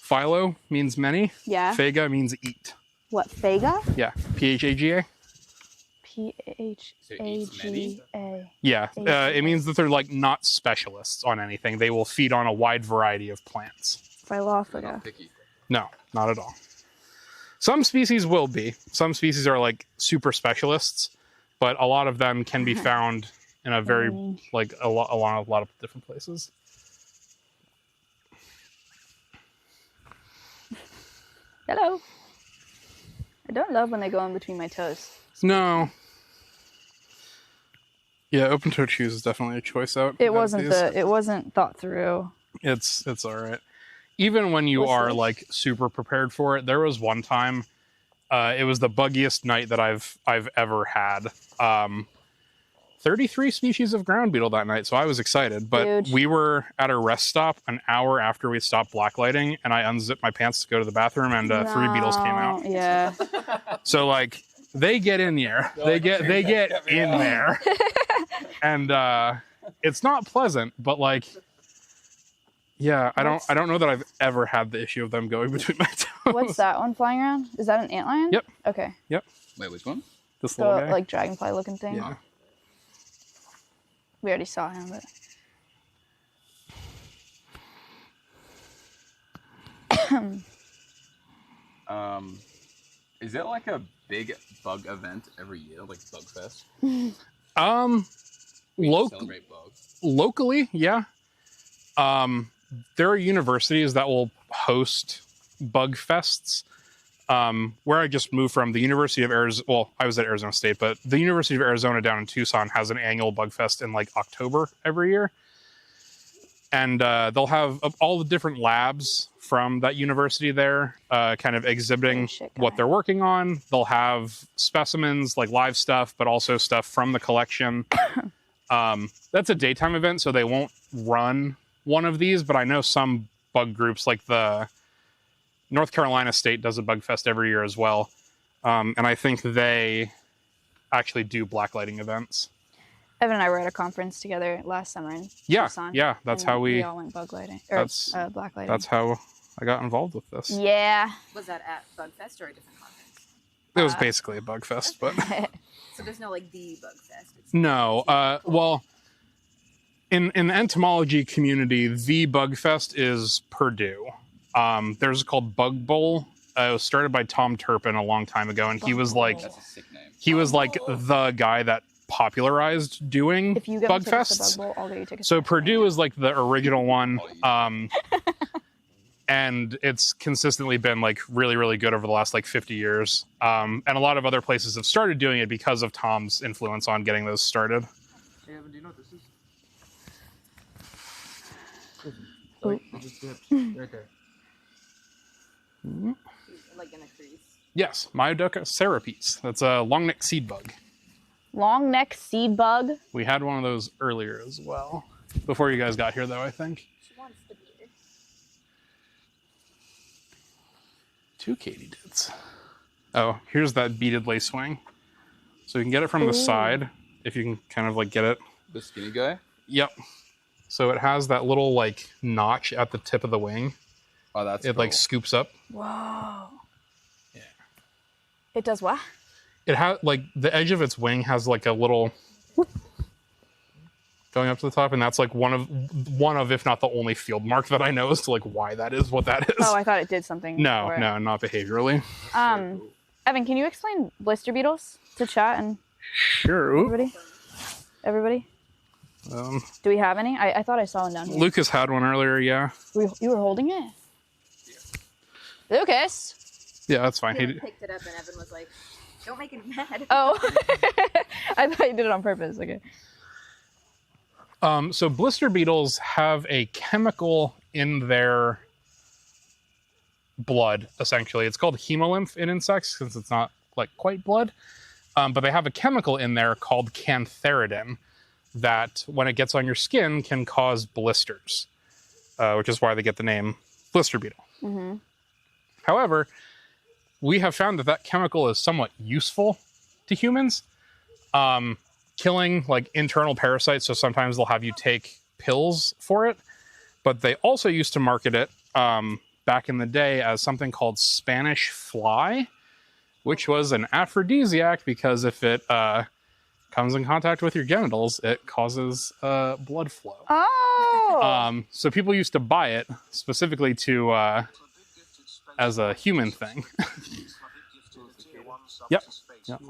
Philo means many. Yeah. Phaga means eat. What? Phaga? Yeah. Phaga. Phaga. Yeah. It means that they're like not specialists on anything. They will feed on a wide variety of plants. Phylophaga. Picky. No, not at all. Some species will be. Some species are like super specialists, but a lot of them can be found in a very like a lot of different places. Hello. I don't love when they go in between my toes. No. Yeah, open-toed shoes is definitely a choice out. It wasn't thought through. It's all right. Even when you are like super prepared for it, there was one time, it was the buggiest night that I've ever had. 33 species of ground beetle that night, so I was excited. But Dude. we were at a rest stop an hour after we stopped blacklighting, and I unzipped my pants to go to the bathroom, and 3 beetles came out. Yeah. So like they get in there, they get in there, and it's not pleasant, but like. Yeah, I don't know that I've ever had the issue of them going between my toes. What's that one flying around? Is that an antlion? Yep. Okay. Wait, which one? This The little guy. like dragonfly looking thing. Yeah. We already saw him, but Is it like a big bug event every year, like Bug Fest? Celebrate bugs. Locally, yeah. There are universities that will host bug fests. Where I just moved from, the University of Arizona, well, I was at Arizona State, but the University of Arizona down in Tucson has an annual bug fest in like October every year. And they'll have all the different labs from that university there kind of exhibiting what they're working on. They'll have specimens, like live stuff, but also stuff from the collection. That's a daytime event, so they won't run one of these, but I know some bug groups, like the North Carolina State does a bug fest every year as well. And I think they actually do blacklighting events. Evan and I were at a conference together last summer in Tucson. Yeah, that's and how we all went bug lighting or blacklighting. That's how I got involved with this. Yeah. Was that at Bug Fest or a different conference? It was basically a bug fest, but So there's no like the Bug Fest. It's no. Well, in the entomology community, the bug fest is Purdue. There's called Bug Bowl. It was started by Tom Turpin a long time ago, and he was like, That's a sick name. he was like the guy that popularized doing If you get bug tickets to fests. Bug Bowl, I'll get you tickets. So to that. Purdue is like the original one. And it's consistently been like really, really good over the last like 50 years. And a lot of other places have started doing it because of Tom's influence on getting those started. Hey, Evan, do you know what this is? Oh. Right there. like in a crease. Yes, Myodoka cerapes. That's a long neck seed bug. Long neck seed bug. We had one of those earlier as well. Before you guys got here, though, I think. She wants to be here. 2 katydids. Oh, here's that beaded lacewing. So you can get it from the side, if you can kind of like get it. The skinny guy? Yep. So it has that little like notch at the tip of the wing. Oh, that's It like scoops up. Whoa. Yeah. It does what? It has like the edge of its wing has like a little going up to the top, and that's like one of if not the only field mark that I know as to like why that is what that is. Oh, I thought it did something. No, for it. no, not behaviorally. Evan, can you explain blister beetles to chat and Sure. everybody? Do we have any? I thought I saw one down here. Lucas had one earlier, yeah. You were holding it? Yeah. Lucas? Yeah, that's fine. He He, picked it up and Evan was like, "Don't make him mad." Oh. I thought you did it on purpose. Okay. so blister beetles have a chemical in their blood, essentially. It's called hemolymph in insects, since it's not like quite blood. But they have a chemical in there called cantharidin that, when it gets on your skin, can cause blisters, which is why they get the name blister beetle. Mm-hmm. However, we have found that that chemical is somewhat useful to humans, killing like internal parasites. So sometimes they'll have you take pills for it, but they also used to market it back in the day as something called Spanish fly, which was an aphrodisiac because if it comes in contact with your genitals, it causes blood flow. Oh. So people used to buy it specifically to as a human thing. Yep. Yep.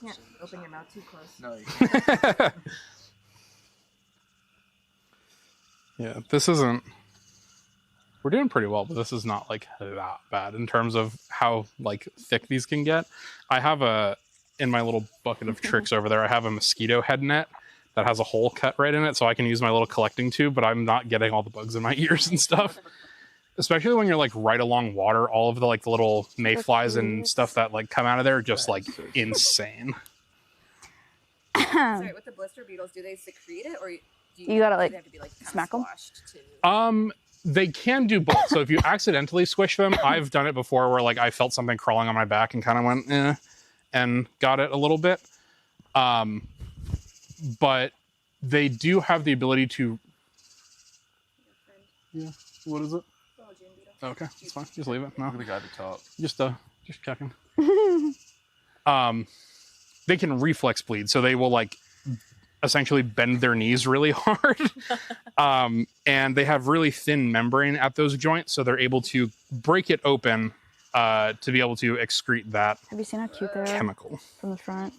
Can't open your mouth too close. No, you can't. Yeah, this isn't. We're doing pretty well, but this is not like that bad in terms of how like thick these can get. I have in my little bucket of tricks over there, I have a mosquito head net that has a hole cut right in it, so I can use my little collecting tube, but I'm not getting all the bugs in my ears and stuff. Especially when you're like right along water, all of the like the little mayflies and stuff that like come out of there are just like insane. Sorry, with the blister beetles, do they secrete it, or You gotta, like, they have to be like smack 'em? They can do both. So if you accidentally squish them, I've done it before where like I felt something crawling on my back and kind of went and got it a little bit. But they do have the ability to. Yeah. What is it? Okay, that's fine. Just leave it. No, Look at the guy at the top. just checking. They can reflex bleed, so they will like essentially bend their knees really hard. And they have really thin membrane at those joints, so they're able to break it open to be able to excrete that Have you seen how cute they are chemical. from the front?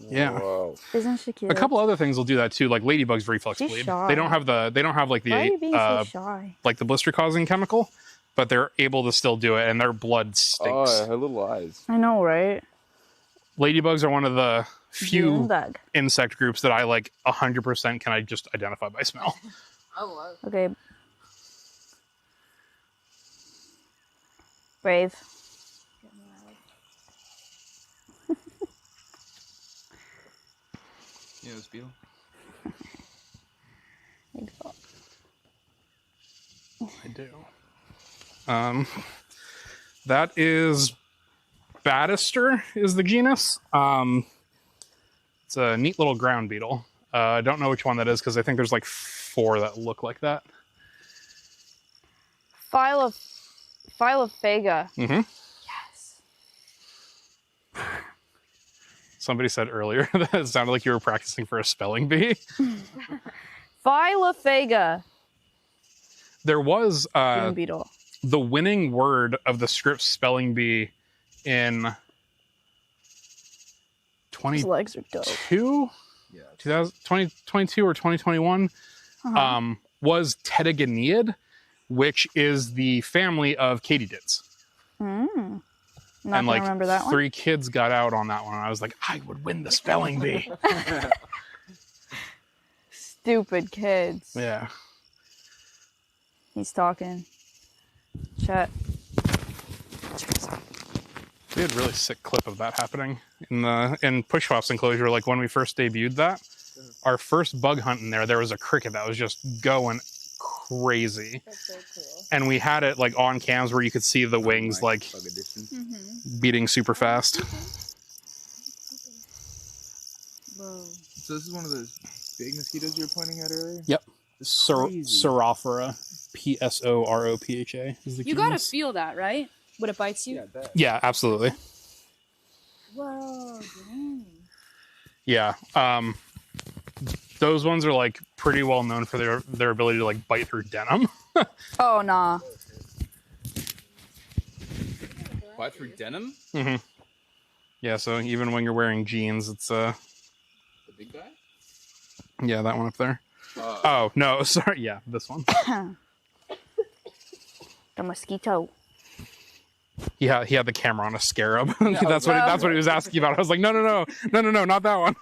Yeah. Wow. Isn't she cute? A couple other things will do that too, like ladybugs reflex She's bleed. shy. They don't have like Why are you being so the shy? like the blister causing chemical, but they're able to still do it, and their blood stinks. Oh, her little eyes. I know, right? Ladybugs are one of the few June bug. insect groups that I like 100% can I just identify by smell. Oh, wow. Okay. Brave. Yeah, this beetle. I do. That is Badister is the genus. It's a neat little ground beetle. I don't know which one that is because I think there's like 4 that look like that. Phylophaga. Mm-hmm. Yes. Somebody said earlier that it sounded like you were practicing for a spelling bee. Phylophaga. There was June beetle. the winning word of the script spelling bee in His legs are dope. 2022 Yeah. 2022 or 2021 was Tetageneid, which is the family of katydids. Not And gonna like remember that one. 3 kids got out on that one. And I was like, I would win the spelling bee. Stupid kids. Yeah. He's talking. Chat. We had a really sick clip of that happening in Pushwap's enclosure. Like when we first debuted that, our first bug hunt in there was a cricket that was just going crazy. That's so cool. And we had it like on cams where you could see the wings like Bug edition. beating super fast. Whoa. So this is one of those big mosquitoes you were pointing at earlier? Yep. It's crazy. Saurophora. Psoropha is the You gotta genus. feel that, right? When it bites you. Yeah, I bet. Yeah, absolutely. Whoa, dang. Yeah. Those ones are like pretty well known for their ability to like bite through denim. Oh, nah. Bite through denim? Mm-hmm. Yeah, so even when you're wearing jeans, it's The big guy? yeah, that one up there. Oh no, sorry, yeah, this one. The mosquito. Yeah, he had the camera on a scarab. that's what he was asking about. I was like, no, not that one.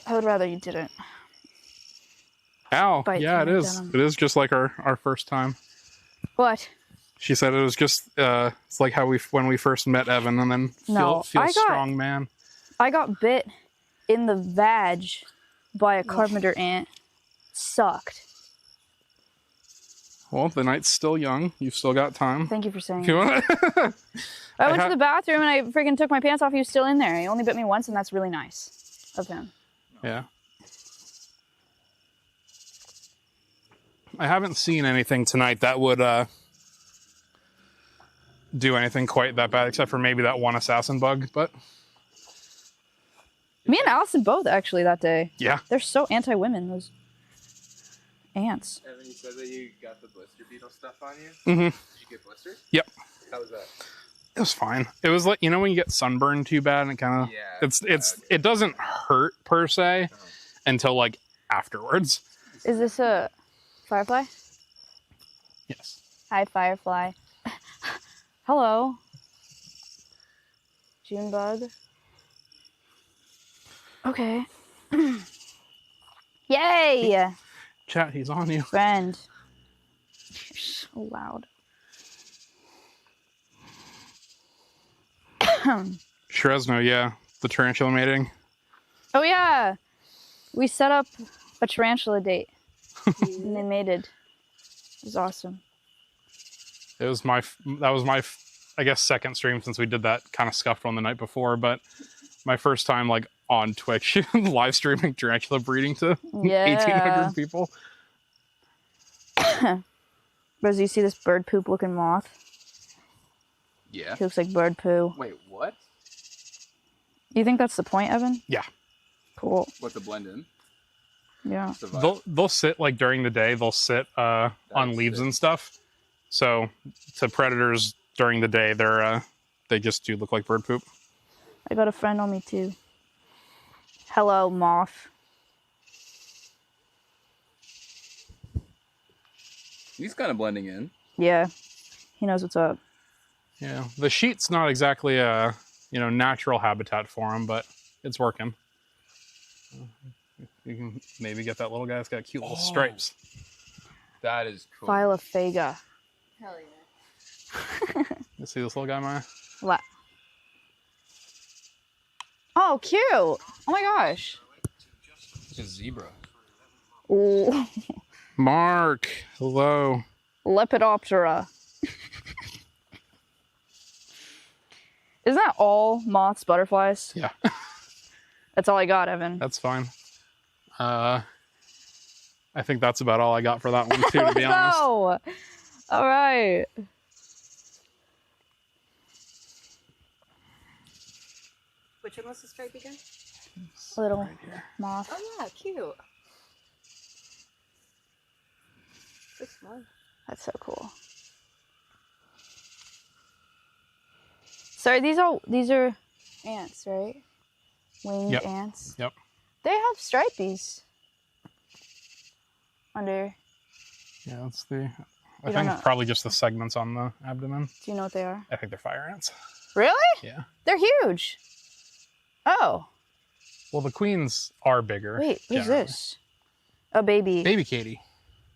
I would rather you didn't. Ow. Bite Yeah, it through is. denim. It is just like our first time. What? She said it was just it's like how when we first met Evan, and then feel strong man. I got bit in the vag by a carpenter ant. Sucked. Well, the night's still young. You've still got time. Thank you for saying If you that. want. I went to the bathroom and I freaking took my pants off. He was still in there. He only bit me once, and that's really nice of him. Yeah. I haven't seen anything tonight that would do anything quite that bad, except for maybe that one assassin bug, but... Me and Allison both, actually, that day. Yeah. They're so anti-women, those ants. Evan, you said that you got the blister beetle stuff on you? Mm-hmm. Did you get blisters? Yep. How was that? It was fine. It was like, you know when you get sunburned too bad and it kind of... Yeah. It doesn't hurt, per se, until, like, afterwards. Is this a firefly? Yes. Hi, firefly. Hello. Junebug. Okay. Yay! Chat, he's on you. Friend. You're so loud. Shrezno, yeah. The tarantula mating. Oh yeah! We set up a tarantula date. And they mated. It was awesome. That was my, I guess, second stream since we did that kind of scuffed one the night before, but my first time, like, on Twitch, live streaming tarantula breeding to 1,800 people. Rose, you see this bird poop looking moth? Yeah. He looks like bird poo. Wait, what? You think that's the point, Evan? Yeah. Cool. What's a blend in? Yeah. They'll sit, like, during the day, they'll sit on leaves and stuff. So to predators during the day, they just do look like bird poop. I got a friend on me too. Hello, moth. He's kind of blending in. Yeah. He knows what's up. Yeah. The sheet's not exactly a, natural habitat for him, but it's working. You can maybe get that little guy that's got cute little stripes. That is cool. Phylophaga. Hell yeah. You see this little guy, Maya? What? Oh, cute. Oh my gosh. It's a zebra. Ooh. Mark, hello. Lepidoptera. Isn't that all moths, butterflies? Yeah. That's all I got, Evan. That's fine. I think that's about all I got for that one too, to be honest. No. All right. Which one was the stripe again? Little moth. Oh yeah, cute. So small. That's so cool. Sorry, these are ants, right? Winged ants. Yep. They have stripies under. Yeah, that's the. I don't think know. it's probably just the segments on the abdomen. Do you know what they are? I think they're fire ants. Really? Yeah. They're huge. Oh. Well, the queens are bigger. Wait, who's generally. this? A baby. Baby Katie.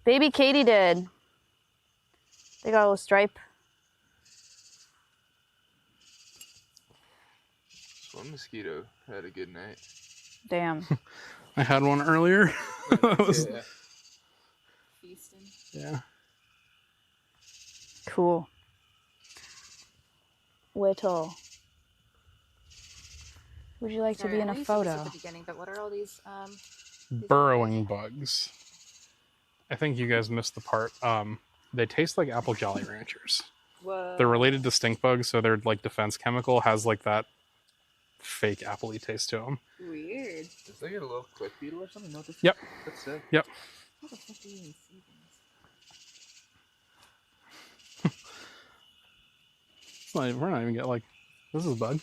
Baby Katie did. They got a little stripe. One mosquito had a good night. Damn. I had one earlier. Yeah. Feasting. Yeah. Cool. Whittle. Would you like to be in a photo? At the beginning, but what are all these? Burrowing bugs. I think you guys missed the part. They taste like apple Jolly Ranchers. Whoa. They're related to stink bugs, so their like defense chemical has like that fake appley taste to them. Weird. Is there a little click beetle or something? No, this Yep. That's sick. Yep. How the fuck do you even see things? We're not even getting like this is a bug.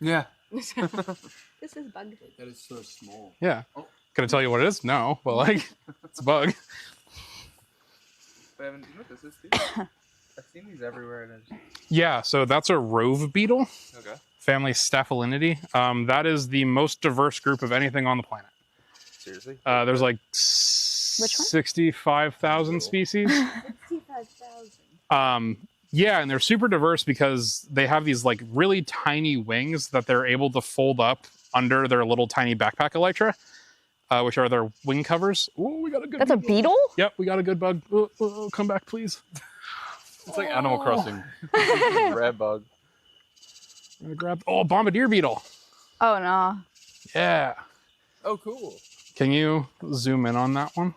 Yeah. This is bug. That is so small. Yeah. Oh. Can I tell you what it is? No, but like it's a bug. But Evan, do you know what this is, too? I've seen these everywhere. And Yeah, so that's a rove beetle. Okay. Family Staphylinidae. That is the most diverse group of anything on the planet. Seriously? There's like Which one? 65,000 species. 65,000. Yeah, and they're super diverse because they have these like really tiny wings that they're able to fold up under their little tiny backpack elytra, which are their wing covers. Oh, we got a good. That's a beetle? Yep, we got a good bug. Come back, please. It's like Animal Crossing. Rare bug. I'm gonna grab. Oh, bombardier beetle. Oh no. Yeah. Oh, cool. Can you zoom in on that one?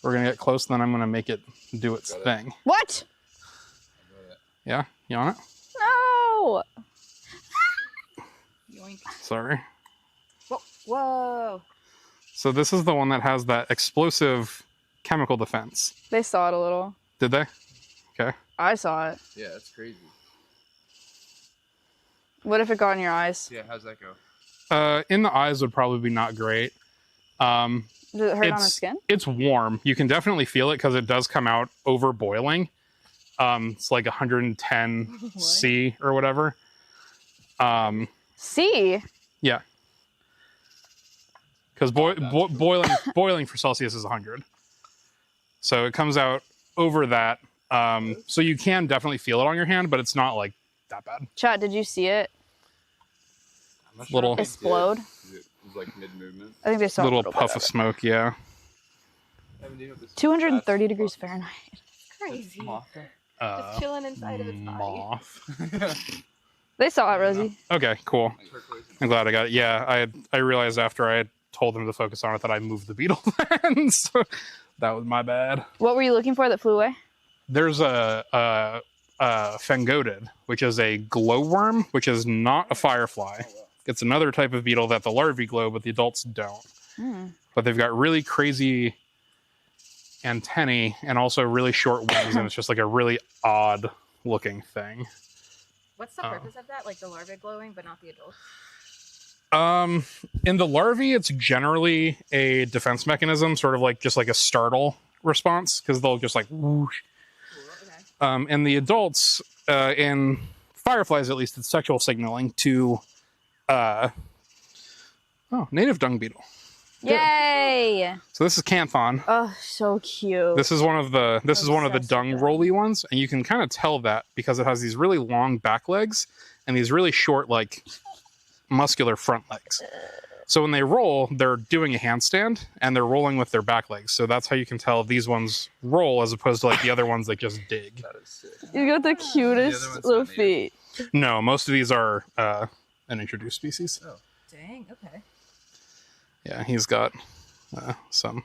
We're gonna get close, then I'm gonna make it do its thing. What? Yeah, you on it? No. Yoink. Sorry. Whoa. So this is the one that has that explosive chemical defense. They saw it a little. Did they? Okay. I saw it. Yeah, that's crazy. What if it got in your eyes? Yeah, how's that go? In the eyes would probably be not great. Does it hurt on the skin? It's warm. You can definitely feel it because it does come out over boiling. It's like 110 C or whatever. C? Yeah. Because boiling for Celsius is 100. So it comes out over that. So you can definitely feel it on your hand, but it's not like that bad. Chat, did you see it I'm not Little- if they explode? did. It was like mid-movement. I think they saw Little a little puff bit of smoke, yeah. 230 degrees Fahrenheit. Crazy. Moth. Just chilling inside of its body. Moth. They saw it, Rosie. Okay, cool. I'm glad I got it. Yeah, I realized after I had told them to focus on it that I moved the beetle then, so that was my bad. What were you looking for that flew away? There's a fangodid, which is a glowworm, which is not a firefly. It's another type of beetle that the larvae glow, but the adults don't. But they've got really crazy antennae and also really short wings, and it's just like a really odd looking thing. What's the purpose of that? Like the larvae glowing, but not the adults? In the larvae, it's generally a defense mechanism, sort of like just like a startle response, because they'll just like whoosh. Cool, okay. And the adults, in fireflies at least, it's sexual signaling to native dung beetle. Yay! So this is Canthon. Oh, so cute. This is one of the Obsessed dung with that. rolly ones, and you can kind of tell that because it has these really long back legs and these really short, like muscular front legs. So when they roll, they're doing a handstand and they're rolling with their back legs. So that's how you can tell these ones roll as opposed to like the other ones that just dig. That is sick. You got the The other cutest one's little not native. feet. No, most of these are an introduced species. Oh. Dang, okay. Yeah, he's got some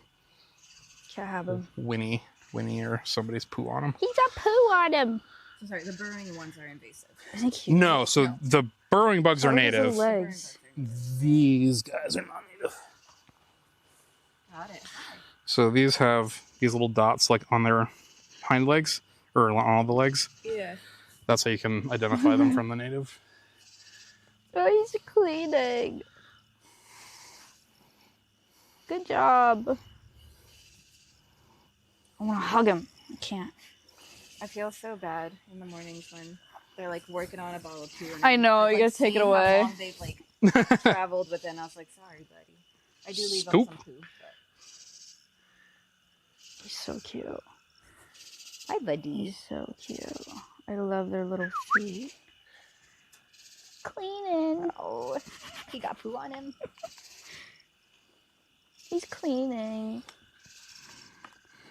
Can't have him. Winnie or somebody's poo on him. He's got poo on him. So sorry, the burrowing ones are invasive. Isn't he cute? No, so the burrowing bugs are Look at his native. little legs. These guys are not native. Got it. So these have these little dots like on their hind legs or on all the legs. Yeah. That's how you can identify them from the native. Oh, he's cleaning. Good job. I want to hug him. I can't. I feel so bad in the mornings when they're like working on a bottle of poo. And I know, I've, you gotta take it seen how away. long they've like traveled with it. And I was like, sorry, buddy. I do leave Scoop. them some poo. But... He's so cute. Hi, buddy. He's so cute. I love their little feet. Cleaning. Oh, he got poo on him. He's cleaning.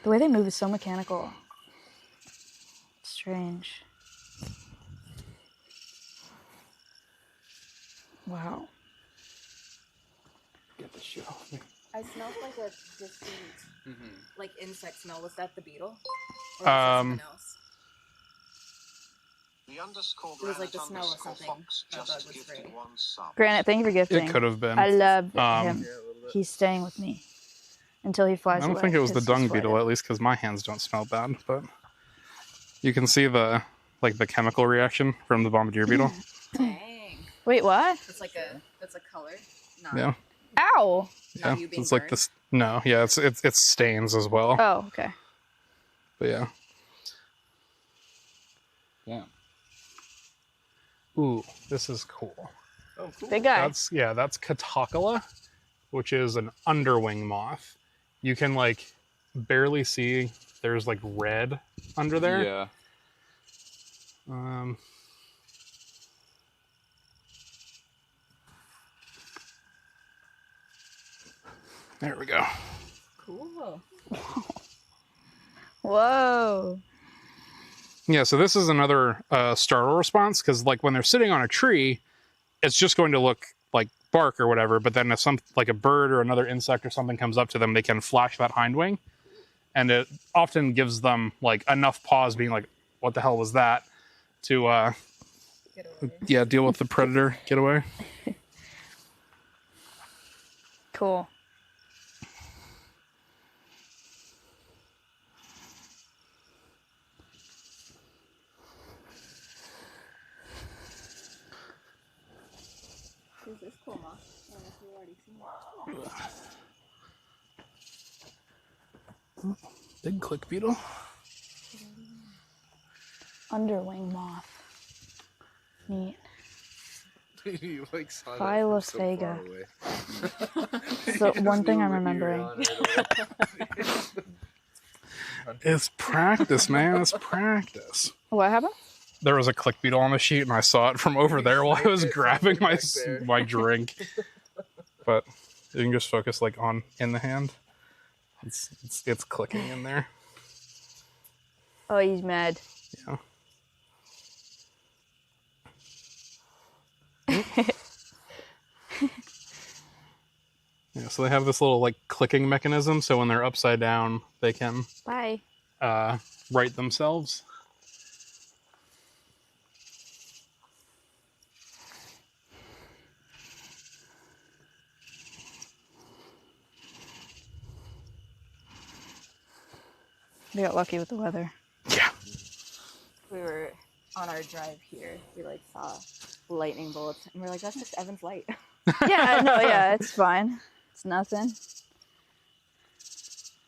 The way they move is so mechanical. It's strange. Wow. Get the shit off me. I smelled like a distinct, Mm-hmm. like insect smell. Was that the beetle? Or was that something else? It was like the smell of something. That bug was spraying. Granite, thank you for gifting. It could have been. I love him. Yeah, a little bit. He's staying with me until he flies I don't away. think it was the 'cause dung he's beetle, flooded. at least because my hands don't smell bad. But you can see the chemical reaction from the bombardier beetle. Dang. Wait, what? That's like that's a color. Not, Yeah, Ow! yeah. you being It's like burned? this. No, yeah, it's stains as well. Oh, okay. But yeah. Yeah. Ooh, this is cool. Oh, cool. Big guy. That's Catocala, which is an underwing moth. You can like barely see there's like red under there. Yeah. There we go. Cool. Whoa. Yeah, so this is another startle response, because like when they're sitting on a tree, it's just going to look like bark or whatever, but then if like a bird or another insect or something comes up to them, they can flash that hind wing, and it often gives them like enough pause being like, what the hell was that, to yeah, deal with the predator, get away. Cool. Is this cool, Ma? I don't know if you've already seen it. Big click beetle. Underwing moth. Neat. You like saw that Phylophaga. from so far away. So one thing I'm You're remembering. on right away. It's practice, man. It's practice. What happened? There was a click beetle on the sheet, and I saw it from over there while I was grabbing my Back there. my drink. But you can just focus like on in the hand. It's clicking in there. Oh, he's mad. Yeah. Yeah, so they have this little like clicking mechanism, so when they're upside down, they can Bye. right themselves. We got lucky with the weather. Yeah. We were on our drive here. We like saw lightning bolts, and we're like, "That's just Evan's light." Yeah, no, yeah, it's fine. It's nothing.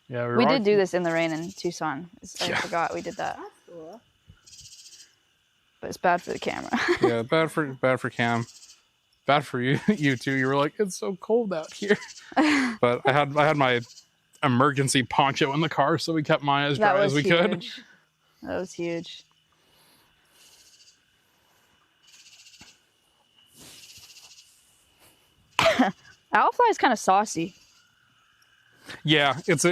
Yeah, We did do this in the rain in Tucson. I Yeah. forgot we did that. That's cool. But it's bad for the camera. Yeah, bad for Cam. Bad for you you too. You were like, it's so cold out here. But I had my emergency poncho in the car, so we kept mine as That dry was as we could. huge. That was huge. Owlfly is kind of saucy. Yeah, it's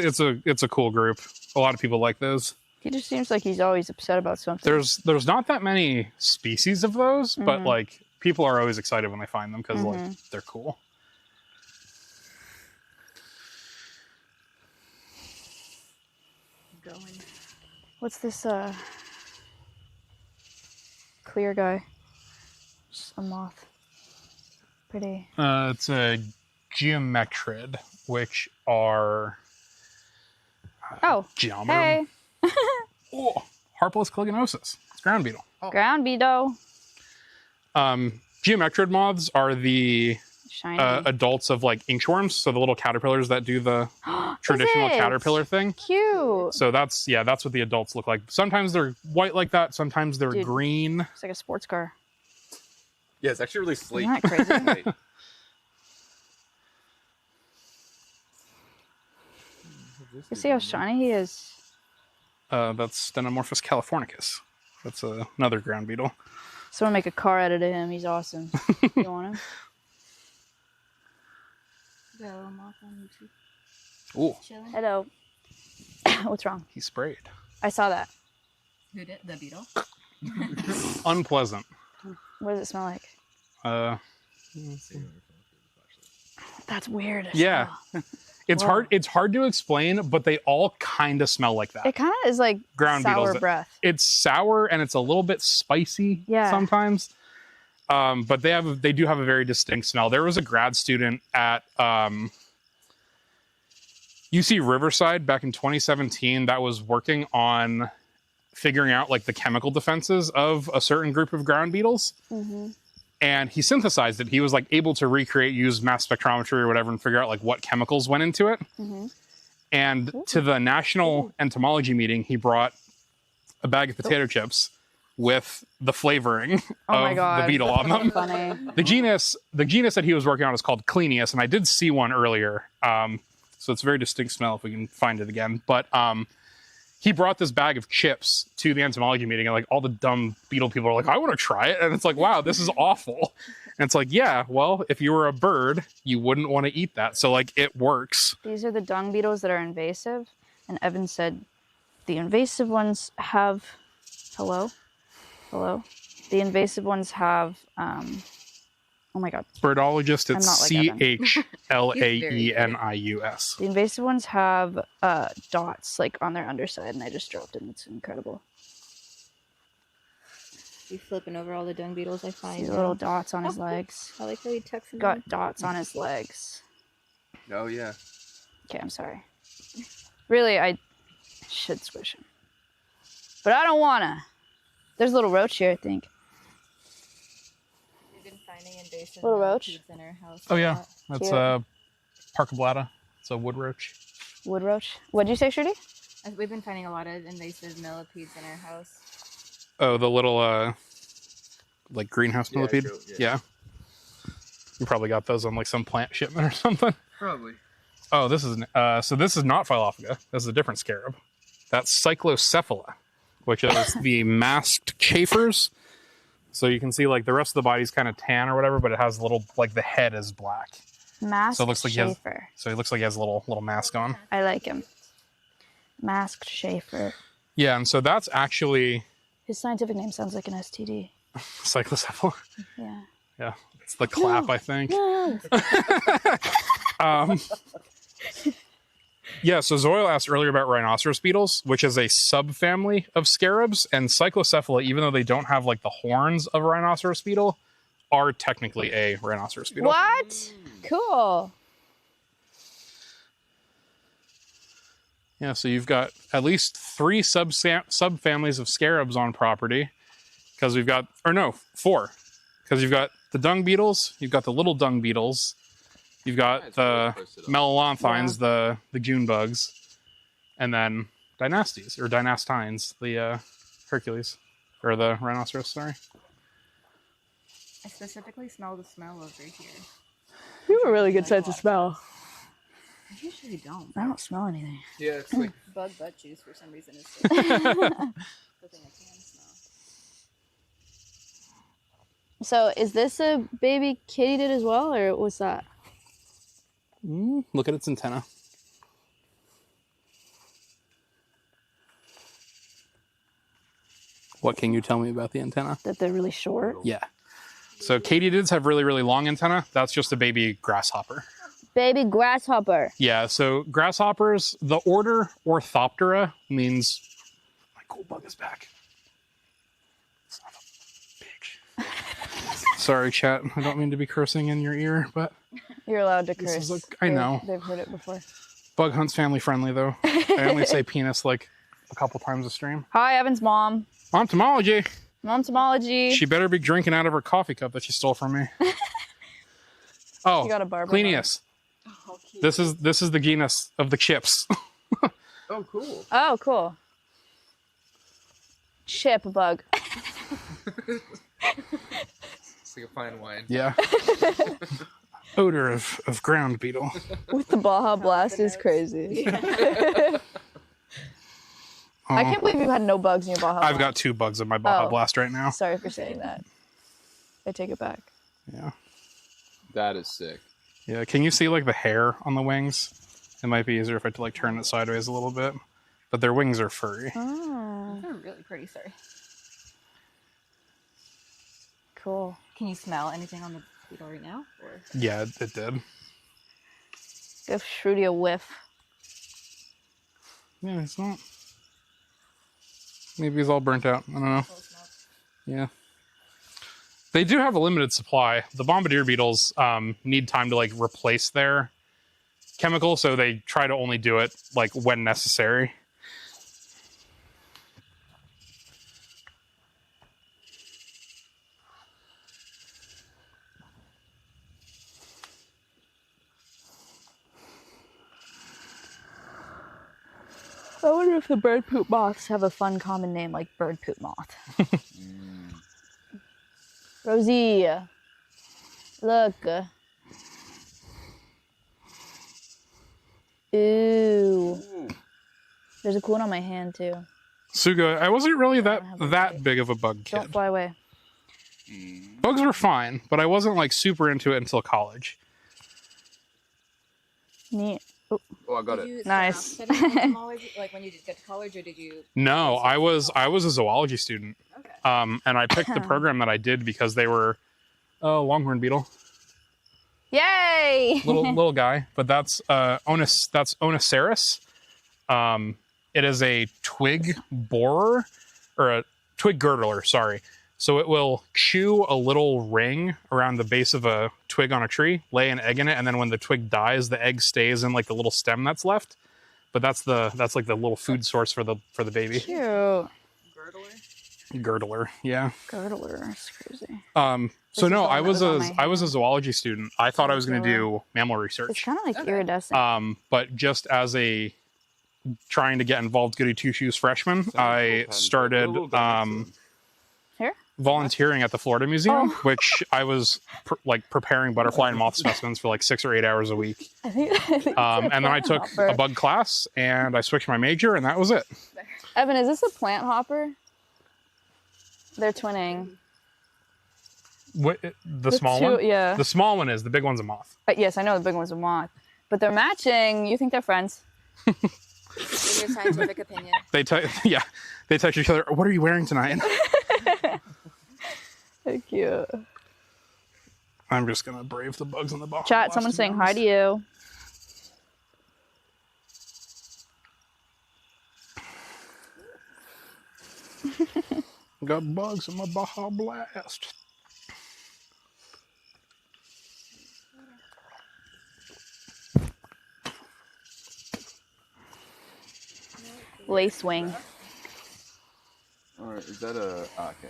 a cool group. A lot of people like those. He just seems like he's always upset about something. There's not that many species of those, but Mhm. like people are always excited when they find them because like they're cool. Going. What's this clear guy? Just a moth. Pretty. It's a geometrid, which are Oh, geometry. hey. Oh, Harpalus cliganosus. It's ground beetle. Ground beetle. Geometrid moths are the Shiny. adults of like inchworms, so the little caterpillars that do the traditional Is it? caterpillar thing. Cute. So that's what the adults look like. Sometimes they're white like that. Sometimes they're Dude. green. It's like a sports car. Yeah, it's actually really sleek. Isn't that crazy? Right. You see how shiny he is? That's Stenomorphus californicus. That's another ground beetle. Someone make a car out of him. He's awesome. You want him? Go moth on YouTube. Ooh, Chilling. Hello. What's wrong? he sprayed. I saw that. Who did the beetle? Unpleasant. What does it smell like? That's weird. as Yeah. hell. It's Whoa. hard. It's hard to explain, but they all kind of smell like that. It kind of is like Ground sour beetles. breath. It's sour and it's a little bit spicy Yeah. sometimes. But they do have a very distinct smell. There was a grad student at UC Riverside back in 2017 that was working on figuring out like the chemical defenses of a certain group of ground beetles. Mm-hmm. And he synthesized it. He was like able to use mass spectrometry or whatever and figure out like what chemicals went into it. Mm-hmm. And to the national entomology meeting, he brought a bag of potato chips with the flavoring Oh my of God. the beetle on them. Funny. The genus that he was working on is called Clenius, and I did see one earlier. So it's a very distinct smell if we can find it again. But he brought this bag of chips to the entomology meeting, and like all the dumb beetle people are like, I want to try it. And it's like, wow, this is awful. And it's like, yeah, well, if you were a bird, you wouldn't want to eat that. So like it works. These are the dung beetles that are invasive. And Evan said the invasive ones have, hello? The invasive ones have, oh my God. Birdologist, it's I'm not like CHLAENIUS. The invasive ones have dots like on their underside, and I just dropped them. It's incredible. You flipping over all the dung beetles I find. See the little dots on his legs. I like how he tucks them in. Got dots on his legs. Oh yeah. Okay, I'm sorry. Really, I should squish him. But I don't wanna. There's a little roach here, I think. We've been finding invasive Little roach? millipedes in our house. Oh a yeah, lot. that's Cute. a parkablata. It's a wood roach. Wood roach. What'd you say, Shruti? We've been finding a lot of invasive millipedes in our house. Oh, the little like greenhouse Yeah, millipede. go- yeah. Yeah. You probably got those on like some plant shipment or something. Probably. Oh, this is so this is not Phylophaga. This is a different scarab. That's Cyclocephala, which is the masked chafers. So you can see like the rest of the body's kind of tan or whatever, but it has a little like the head is black. Masked So it looks like he has- Schaefer. So he looks like he has a little mask on. I like him. Masked Schaefer. Yeah, and so that's actually His scientific name sounds like an STD. Cyclocephala. Yeah. Yeah, it's the clap, I think. No. Yeah, so Zoil asked earlier about rhinoceros beetles, which is a subfamily of scarabs, and Cyclocephala, even though they don't have like the horns of a rhinoceros beetle, are technically a rhinoceros beetle. What? Cool. Yeah, so you've got at least 3 subfamilies of scarabs on property, because we've got, or no, 4, because you've got the dung beetles, you've got the little dung beetles, you've got That's the really close to melolonthines, the June bugs, and then dynasties, or dynastines, the Hercules, or the rhinoceros, sorry. I specifically smell the smell over here. You have a really good sense of smell. I usually don't. I don't smell anything. Yeah, it's like Bug butt juice for some reason is the thing I can smell. So is this a baby katydid as well, or what's that? Look at its antenna. What can you tell me about the antenna? That they're really short? Yeah. So katydids have really, really long antenna. That's just a baby grasshopper. Baby grasshopper. Yeah, so grasshoppers, the order Orthoptera means my cool bug is back. Son of a bitch. Sorry, chat. I don't mean to be cursing in your ear, but You're allowed to This curse. is I know. They've heard it before. bug hunt's family friendly though. I only say penis like a couple times a stream. Hi, Evan's mom. Entomology. Momtomology. She better be drinking out of her coffee cup that she stole from me. Oh, She got a Barbara Plenius. Oh, cute. This is the genus of the chips. oh, cool. Oh, cool. Chip bug. It's like a fine wine. Yeah. Odor of ground beetle. With the Baja Blast is crazy. I can't believe you've had no bugs in your Baja Blast. I've got 2 bugs in my Baja Oh. Blast right now. Sorry for saying that. I take it back. Yeah. That is sick. Yeah. Can you see like the hair on the wings? It might be easier if I like turn it sideways a little bit. But their wings are furry. Oh, They're really pretty, sorry. cool. Can you smell anything on the beetle right now? Or Yeah, it did. Give Shruti a whiff. Yeah, it's not. Maybe he's all burnt out. I don't know. Yeah. They do have a limited supply. The bombardier beetles need time to like replace their chemical, so they try to only do it like when necessary. I wonder if the bird poop moths have a fun common name like bird poop moth. Rosie, look. Ooh. There's a cool one on my hand too. Suga, I wasn't really don't have a that bite. big of a bug Don't kid. fly away. Bugs were fine, but I wasn't like super into it until college. Neat. Oh, I got Did it. you Nice. start off studying entomology, like when you did get to college, or did you? No, I was a zoology student. Okay. And I picked the program that I did because they were longhorn beetle, Yay! little guy. But that's Onoceros. It is a twig borer or a twig girdler. Sorry. So it will chew a little ring around the base of a twig on a tree, lay an egg in it, and then when the twig dies, the egg stays in like the little stem that's left. But that's like the little food source for the baby. Cute. Girdler, yeah. Girdler. That's crazy. So This no, is I all was that was on my a zoology student. I thought I was going to Girdler. do mammal It's research. kind of like iridescent. But just as a trying to get involved goody two shoes freshman, I started Here? volunteering at the Florida Museum, Oh. which I was preparing butterfly and moth specimens for like 6 or 8 hours a week. I think And then I took a bug class and I switched my major and that was it. Evan, is this a plant hopper? They're twinning. What, the small one? Yeah. The small one is. The big one's a moth. Yes, I know the big one's a moth. But they're matching. You think they're friends? In your scientific opinion. They text each other. What are you wearing tonight? They're cute. I'm just gonna brave the bugs in the box. Chat, someone's saying hi to you. Got bugs in my Baja Blast. Lacewing. Alright, is that a... okay.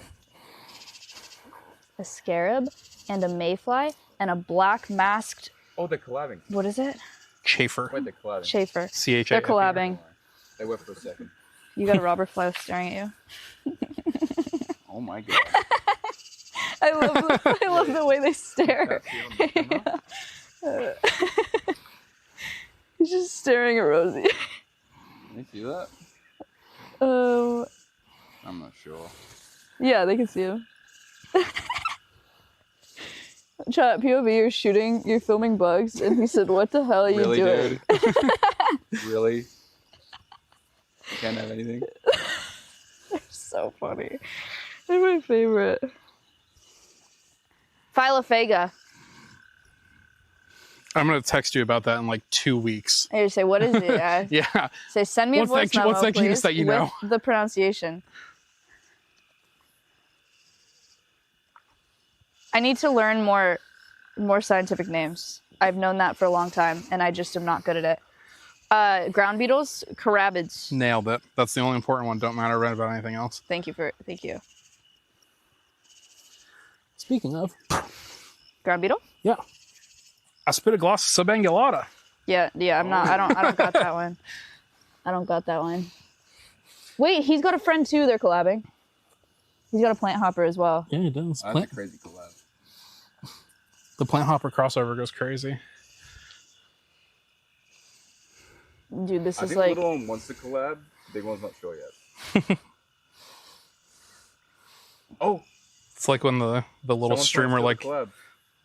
A scarab and a mayfly and a black masked. Oh, they're collabing. What is it? Chafer. Wait, they're collabing. Schaefer. CHA. They're collabing. They were for a second. You got a robber fly staring at you. Oh my god. I love the way they stare. He's just staring at Rosie. You see that? I'm not sure. Yeah, they can see him. Chat, POV, you're filming bugs, and he said, "What the hell are you doing?" Dude? Really? You can't have anything? So funny. They're my favorite. Philophaga. I'm gonna text you about that in like 2 weeks. I just say, "What is it?" Yeah. Say, "Send me a What's voice that- memo, what's that genus please, that you know?" with the pronunciation." I need to learn more scientific names. I've known that for a long time, and I just am not good at it. Ground beetles, carabids. Nailed it. That's the only important one. Don't matter about anything else. Thank you. Speaking of, Ground beetle? yeah, Aspidoglossus subangulata. Yeah. I don't got that one. I don't got that one. Wait, he's got a friend too. They're collabing. He's got a plant hopper as well. Yeah, he does. That's a crazy collab. The plant hopper crossover goes crazy. Dude, this I is think like. the little one wants to collab. The big one's not sure yet. Oh, It's like when the little someone streamer wants to like collab.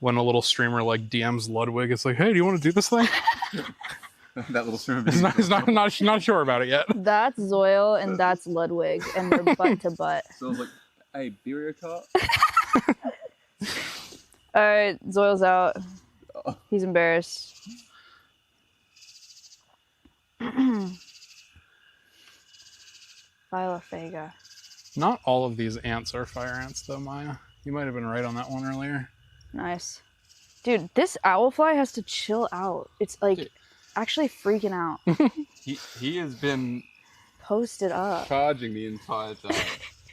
when a little streamer like DMs Ludwig. It's like, hey, do you want to do this thing? That little streamer. He's not sure about it yet. That's Zoil and that's Ludwig, and they're butt to butt. So I was like, hey, Beerio Cart? All right, Zoil's out. He's embarrassed. Philophaga. Not all of these ants are fire ants, though, Maya. You might have been right on that one earlier. Nice. Dude, this owlfly has to chill out. It's like actually freaking out. He has been Posted up. charging the entire time.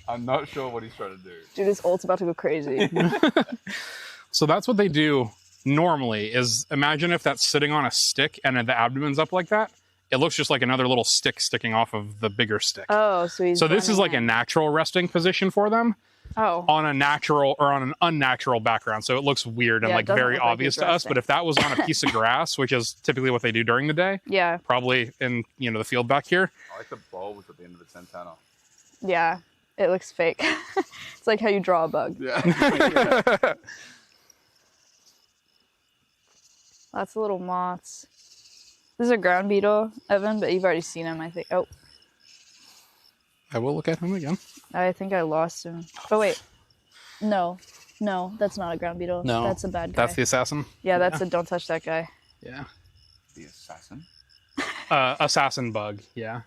I'm not sure what he's trying to do. Dude, his ult's about to go crazy. So that's what they do normally, is imagine if that's sitting on a stick and the abdomen's up like that. It looks just like another little stick sticking off of the bigger stick. Oh, so he's. So this is running like a in. natural resting position for them. Oh. on a natural or on an unnatural background, so it looks weird and Yeah, it like doesn't very look like obvious you're to us. But dressing. if that was on a piece of grass, which is typically what they do during the day, Yeah. probably in the field back here. I like the bulbs at the end of its antenna. Yeah. It looks fake. It's like how you draw a bug. Yeah. Lots of little moths. This is a ground beetle, Evan, but you've already seen him, I think. Oh, I will look at him again. I think I lost him. Oh, wait. No, that's not a ground beetle. No, That's a bad guy. That's the assassin. Yeah, that's a don't touch that guy. Yeah. The assassin. Assassin bug. Yeah.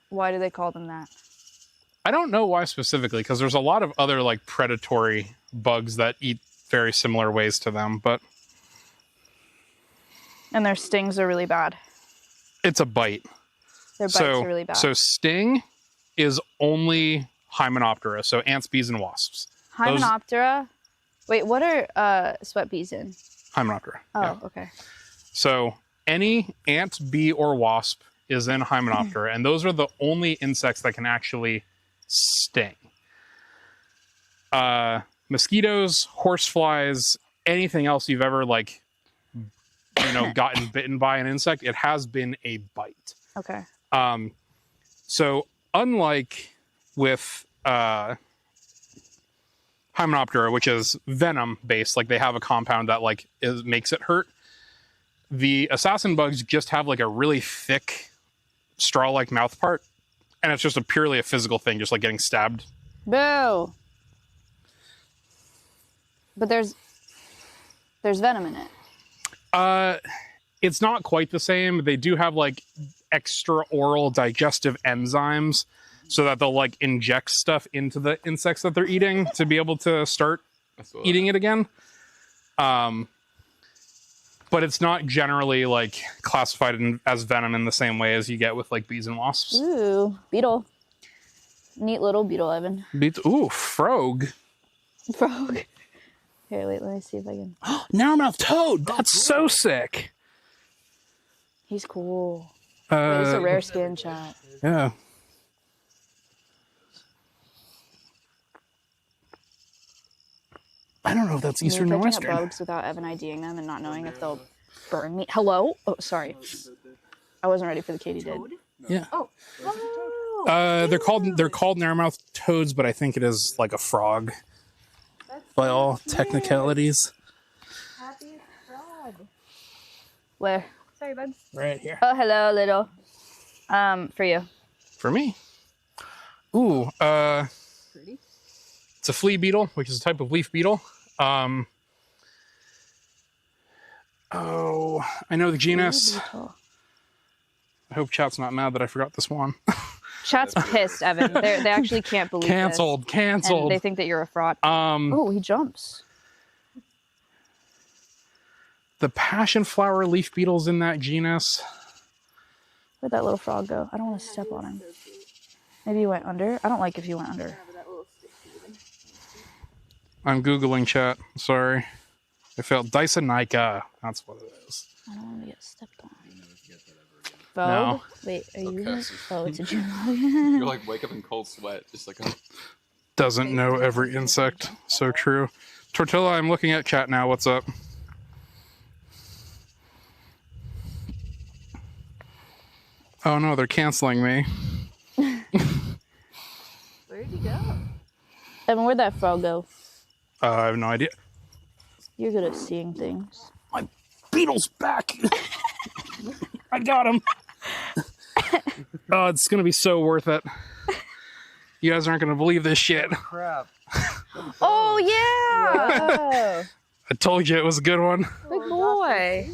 Why do they call them that? I don't know why specifically, because there's a lot of other like predatory bugs that eat very similar ways to them, but And their stings are really bad. it's a bite. Their bites are really bad. So sting is only Hymenoptera, so ants, bees, and wasps. Hymenoptera. Wait, what are sweat bees in? Hymenoptera. Oh, yeah. okay. So any ant, bee, or wasp is in Hymenoptera, and those are the only insects that can actually sting. Mosquitoes, horseflies, anything else you've ever gotten bitten by an insect, it has been a bite. Okay. So unlike with Hymenoptera, which is venom based, like they have a compound that makes it hurt. The assassin bugs just have like a really thick straw-like mouth part, and it's just purely a physical thing, just like getting stabbed. Boo! But there's venom in it. It's not quite the same. They do have like extra oral digestive enzymes so that they'll like inject stuff into the insects that they're eating to be able to start eating it again. But it's not generally like classified as venom in the same way as you get with like bees and wasps. Ooh, beetle. Neat little beetle, Evan. Ooh, frog. Frog. Here, wait, let me see if I can. Narrowmouth toad. That's so sick. He's cool. Wait, it's a rare skin chat. Yeah. I don't know if that's Eastern or Picking Western. up bugs without Evan IDing them and not knowing if they'll burn me. Hello? Oh, sorry. I wasn't ready for the Katie did. Yeah. Oh. They're called narrowmouth toads, but I think it is like a frog by all technicalities. Happy frog. Where? Sorry, bud. Right here. Oh, hello, little. For you. For me. Ooh, Pretty. it's a flea beetle, which is a type of leaf beetle. Oh, I know the genus. I hope chat's not mad that I forgot this one. Chat's pissed, Evan. They actually can't believe Canceled. this. And they think that you're a fraud. Oh, he jumps. The passion flower leaf beetles in that genus. Where'd that little frog go? I don't want to step on him. Maybe he went under. I don't like if he went under. I'm Googling chat. Sorry. I failed. Dysonica. That's what it is. I don't want to get stepped on. No. Wait, are you? Oh, it's a You June. like wake up in cold sweat, just like a... Doesn't know every insect. So true. Tortilla, I'm looking at chat now. What's up? Oh no, they're canceling me. Where'd you go? Evan, where'd that frog go? I have no idea. You're good at seeing things. My beetle's back. I got him. Oh, it's gonna be so worth it. You guys aren't gonna believe this shit. Crap. Oh yeah! I told you it was a good one. Big boy.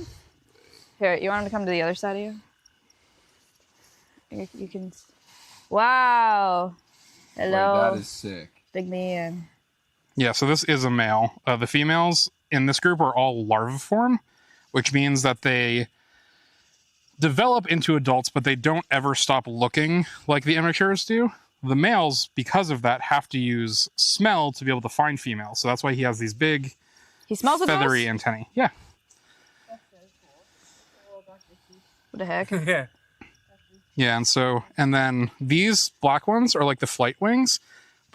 Here, you want him to come to the other side of you? You can. Wow. Hello. That is sick. Big man. Yeah, so this is a male. The females in this group are all larviform, which means that they develop into adults, but they don't ever stop looking like the immatures do. The males, because of that, have to use smell to be able to find females. So that's why he has these big, He smells of feathery antennae. Yeah. What the heck? Yeah. Yeah, and then these black ones are like the flight wings,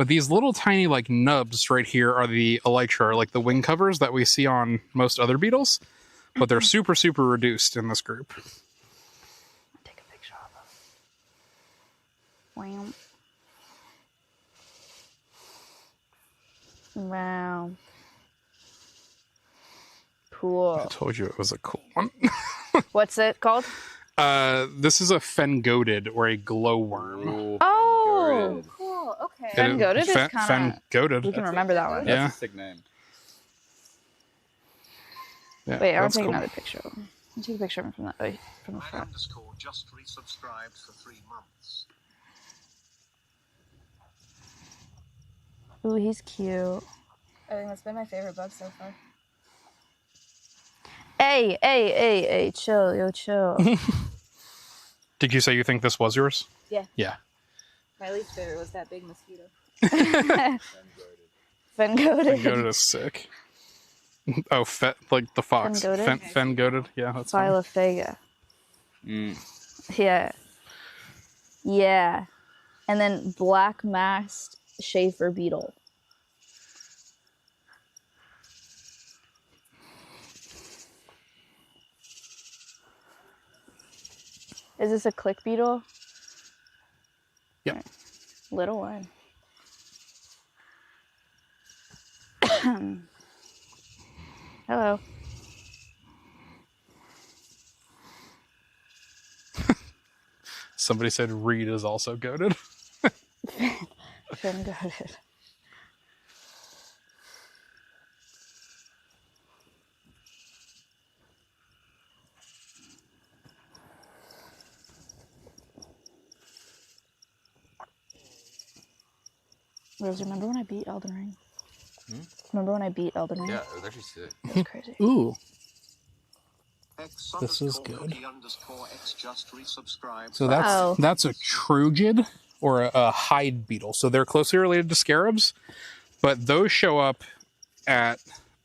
But these little tiny like nubs right here are the elytra, like the wing covers that we see on most other beetles, but they're super, super reduced in this group. Take a picture of them. Wow. Wow. Cool. I told you it was a cool one. What's it called? This is a fengoated or a glowworm. Ooh, Oh, Fengoated. Cool. Okay. Fengoated is kind of. Fengoated. We can remember that one. That's Yeah. a sick name. Yeah, Wait, I want that's to take cool. another picture of him. I'll take a picture of him from the front. _ just resubscribed for 3 months. Ooh, he's cute. I think that's been my favorite bug so far. Hey, chill, yo, chill. Did you say you think this was yours? Yeah. Yeah. My least favorite was that big mosquito. Fengoated. Fengoated is sick. Oh, like the fox. Fengoated? Fengoated. Yeah, that's fine. Phylophaga. Mm. Yeah. Yeah. And then black masked Schaefer beetle. Is this a click beetle? Yep. Little one. Hello. Somebody said Reed is also goated. Fengoated. Rose, remember when I beat Elden Ring? Remember when I beat Elden Ring? Yeah, it was actually sick. That was crazy. Ooh. X This is _ good. cookie _ X just resubscribed. So that's Oh. that's a trogid or a hide beetle. So they're closely related to scarabs, but those show up at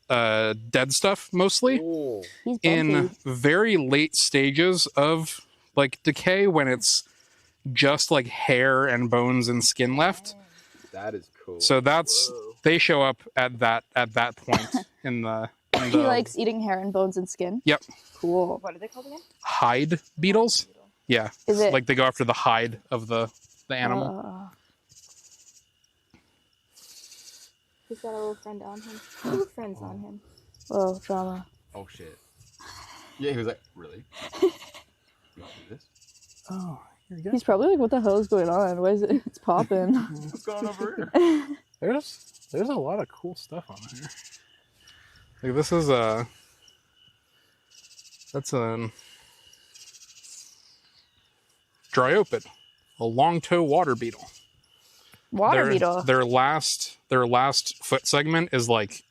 dead stuff mostly Ooh. He's in bumpy. very late stages of like decay when it's just like hair and bones and skin left. That is cool. So that's they show up at that point in the He likes eating hair and bones and skin. Yep. Cool. What are they called again? hide beetles. Yeah. Is it- like they go after the hide of the animal? He's got a little friend on him. 2 friends on him. Oh, drama. Oh shit. Yeah, he was like, really? You want to do this? Oh, here you go. He's probably like, what the hell is going on? Why is it? It's popping. What's going on over here? There's a lot of cool stuff on here. Like this is that's a dryopid, a long toe water beetle. Water beetle. Their last foot segment is like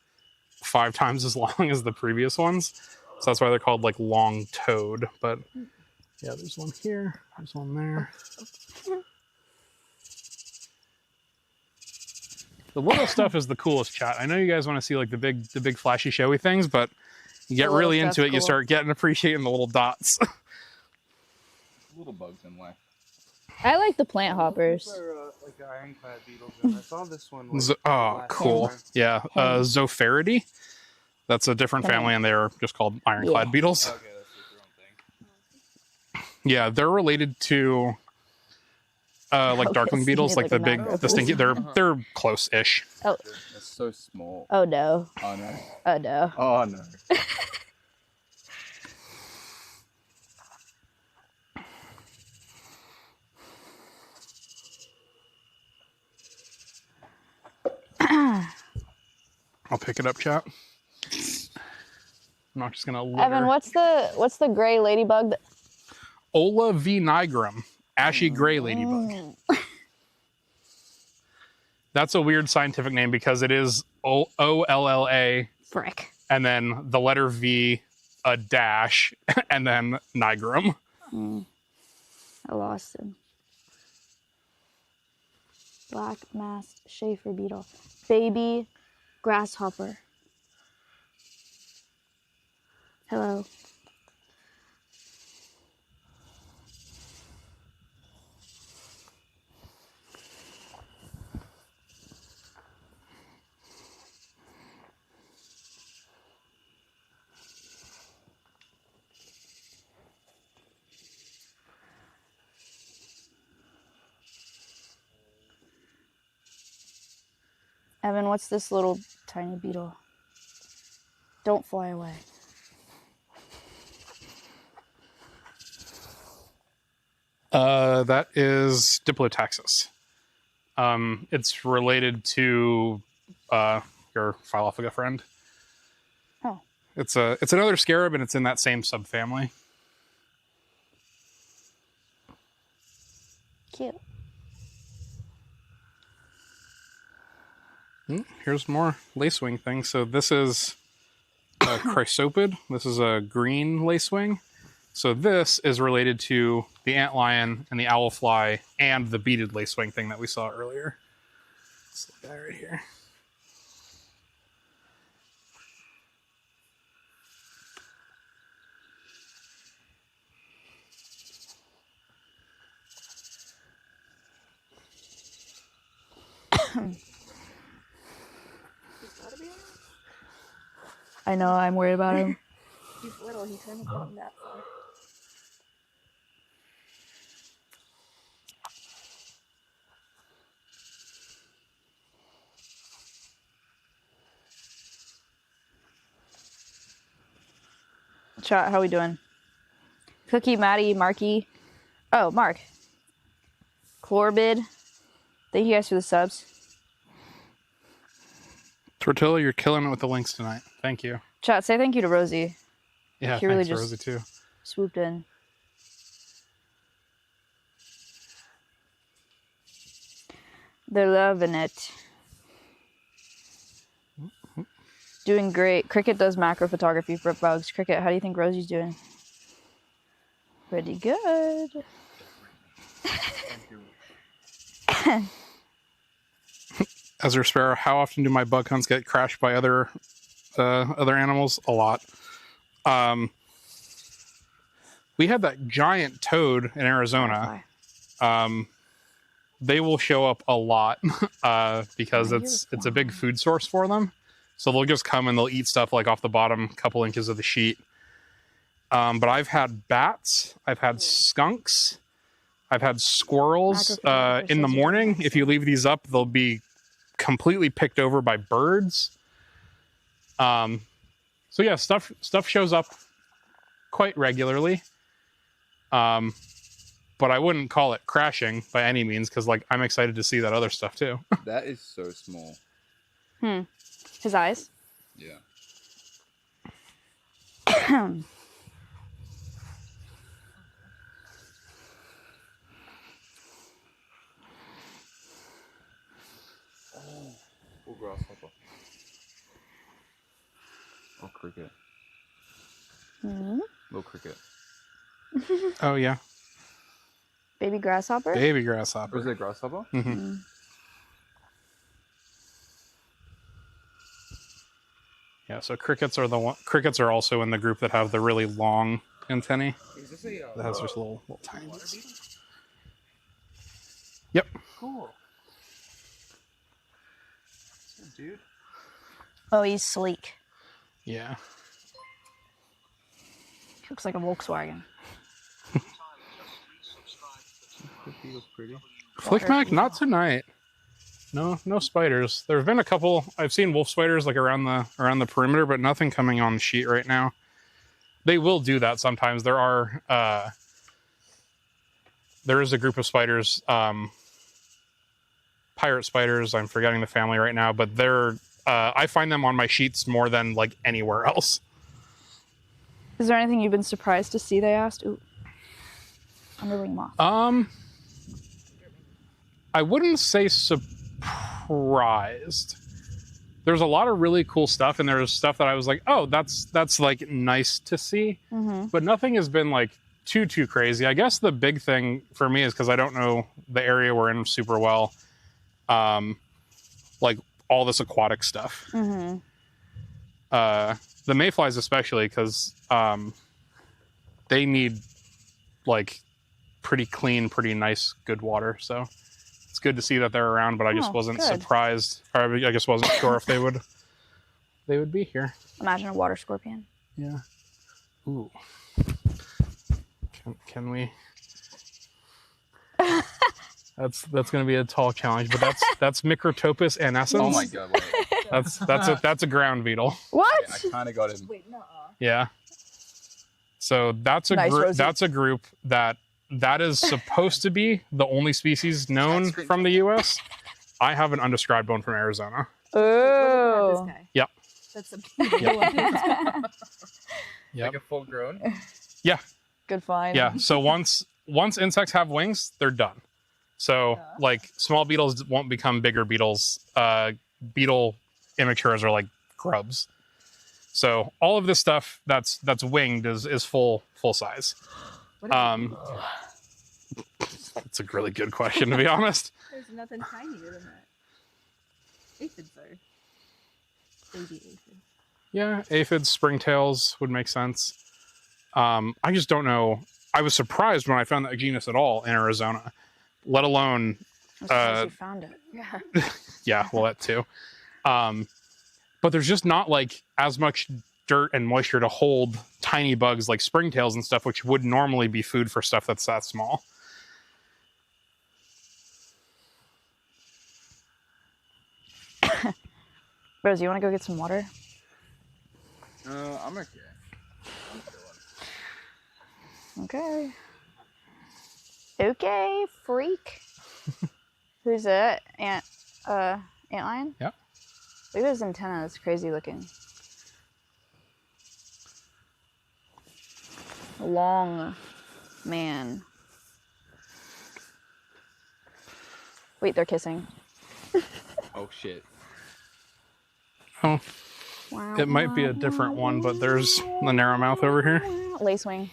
5 times as long as the previous ones, so that's why they're called like long toed. But yeah, there's one here. There's one there. The little stuff is the coolest, chat. I know you guys want to see like the big flashy showy things, but you get The little really into stuff's it, you cool. start getting appreciating the little dots. Little bugs in way. I like the plant hoppers. They're like ironclad beetles, and I saw this one. Like, Oh, last cool. summer. Yeah, Hey. Zopharidae. That's a different Come family, here. and they're just called ironclad Yeah. beetles. Okay, that's just their own thing. Yeah, they're related to like Okay, darkling so beetles, you like need, the like, big, macro the stinky. foods. They're close-ish. Oh, That's so small. oh no. Oh no. Oh no. Oh no. I'll pick it up, chat. I'm not just gonna litter. Evan, what's the gray ladybug? Ola v nigrum, ashy gray ladybug. That's a weird scientific name because it is OLLA Frick. and then the letter V, a dash, and then nigrum. I lost him. Black masked Schaefer beetle. Baby grasshopper. Hello. Evan, what's this little tiny beetle? Don't fly away. That is Diplotaxis. It's related to your Philophaga friend. Oh. It's another scarab, and it's in that same subfamily. Cute. Here's more lacewing things. So this is a chrysopid. This is a green lacewing. So this is related to the antlion and the owlfly and the beaded lacewing thing that we saw earlier. It's the guy right here. I know, I'm worried about him. He's little. He couldn't get him that far. Chat, how we doing? Cookie, Maddie, Marky. Oh, Mark. Chlorbid. Thank you guys for the subs. Tortilla, you're killing it with the links tonight. Thank you. Chat, say thank you to Rosie. Yeah, She really thanks, just Rosie, too. swooped in. They're loving it. Doing great. Cricket does macro photography for bugs. Cricket, how do you think Rosie's doing? Pretty good. Ezra Sparrow, how often do my bug hunts get crashed by other animals? A lot. We had that giant toad in Arizona. They will show up a lot because it's a big food source for them. So they'll just come and they'll eat stuff like off the bottom couple inches of the sheet. But I've had bats, I've had skunks, I've had squirrels. In the morning, if you leave these up, they'll be completely picked over by birds. So yeah, stuff shows up quite regularly. But I wouldn't call it crashing by any means, because like I'm excited to see that other stuff too. That is so small. His eyes? Yeah. Oh, grasshopper. Oh, cricket. Little cricket. Oh yeah, Baby grasshopper? baby grasshopper. Was it a grasshopper? Mm-hmm. Yeah, so crickets are also in the group that have the really long antennae. Is this a, That has just little tiny ones. Yep. Cool. Dude. Oh, he's sleek. Yeah. He looks like a Volkswagen. He looks pretty. Flickmack, not tonight. No spiders. There have been a couple. I've seen wolf spiders like around the perimeter, but nothing coming on the sheet right now. They will do that sometimes. There is a group of spiders, pirate spiders. I'm forgetting the family right now, but I find them on my sheets more than like anywhere else. Is there anything you've been surprised to see? They asked. Ooh. Underwing moth. I wouldn't say surprised. There's a lot of really cool stuff, and there's stuff that I was like, oh, that's like nice to see. Mm-hmm. But nothing has been like too crazy. I guess the big thing for me is because I don't know the area we're in super well. Like all this aquatic stuff. Mm-hmm. The mayflies especially, because they need like pretty clean, pretty nice, good water. So it's good to see that they're around, but I just wasn't surprised, or I just wasn't sure if they would be here. Imagine a water scorpion. Yeah. Ooh. Can we? That's going to be a tall challenge, but that's Microtopus anessens. Oh my god! Wait. That's a ground beetle. What? Okay, I kind of got it. Wait, no. Yeah. So that's a Nice, Rosie. that's a group that is supposed to be the only species known from the U.S. I have an undescribed one from Arizona. Oh. Yep. That's a Yep. Like a full grown. Yeah. Good find. Yeah. So once insects have wings, they're done. So like small beetles won't become bigger beetles. Beetle immatures are like grubs. So all of this stuff that's winged is full size. It's a really good question, to be honest. There's nothing tinier than that. Aphids are baby aphids. Yeah, aphids, springtails would make sense. I just don't know. I was surprised when I found that genus at all in Arizona, let alone. I'm surprised you found it. Yeah. Yeah, well, that too. But there's just not like as much dirt and moisture to hold tiny bugs like springtails and stuff, which would normally be food for stuff that's that small. Rose, you want to go get some water? I'm okay. I'm chilling. Okay. Okay, freak. Who's it? Antlion? Yeah. Look at his antenna. It's crazy looking. Long man. Wait, they're kissing. Oh shit. Oh, it might be a different one, but there's the narrowmouth over here. Lacewing.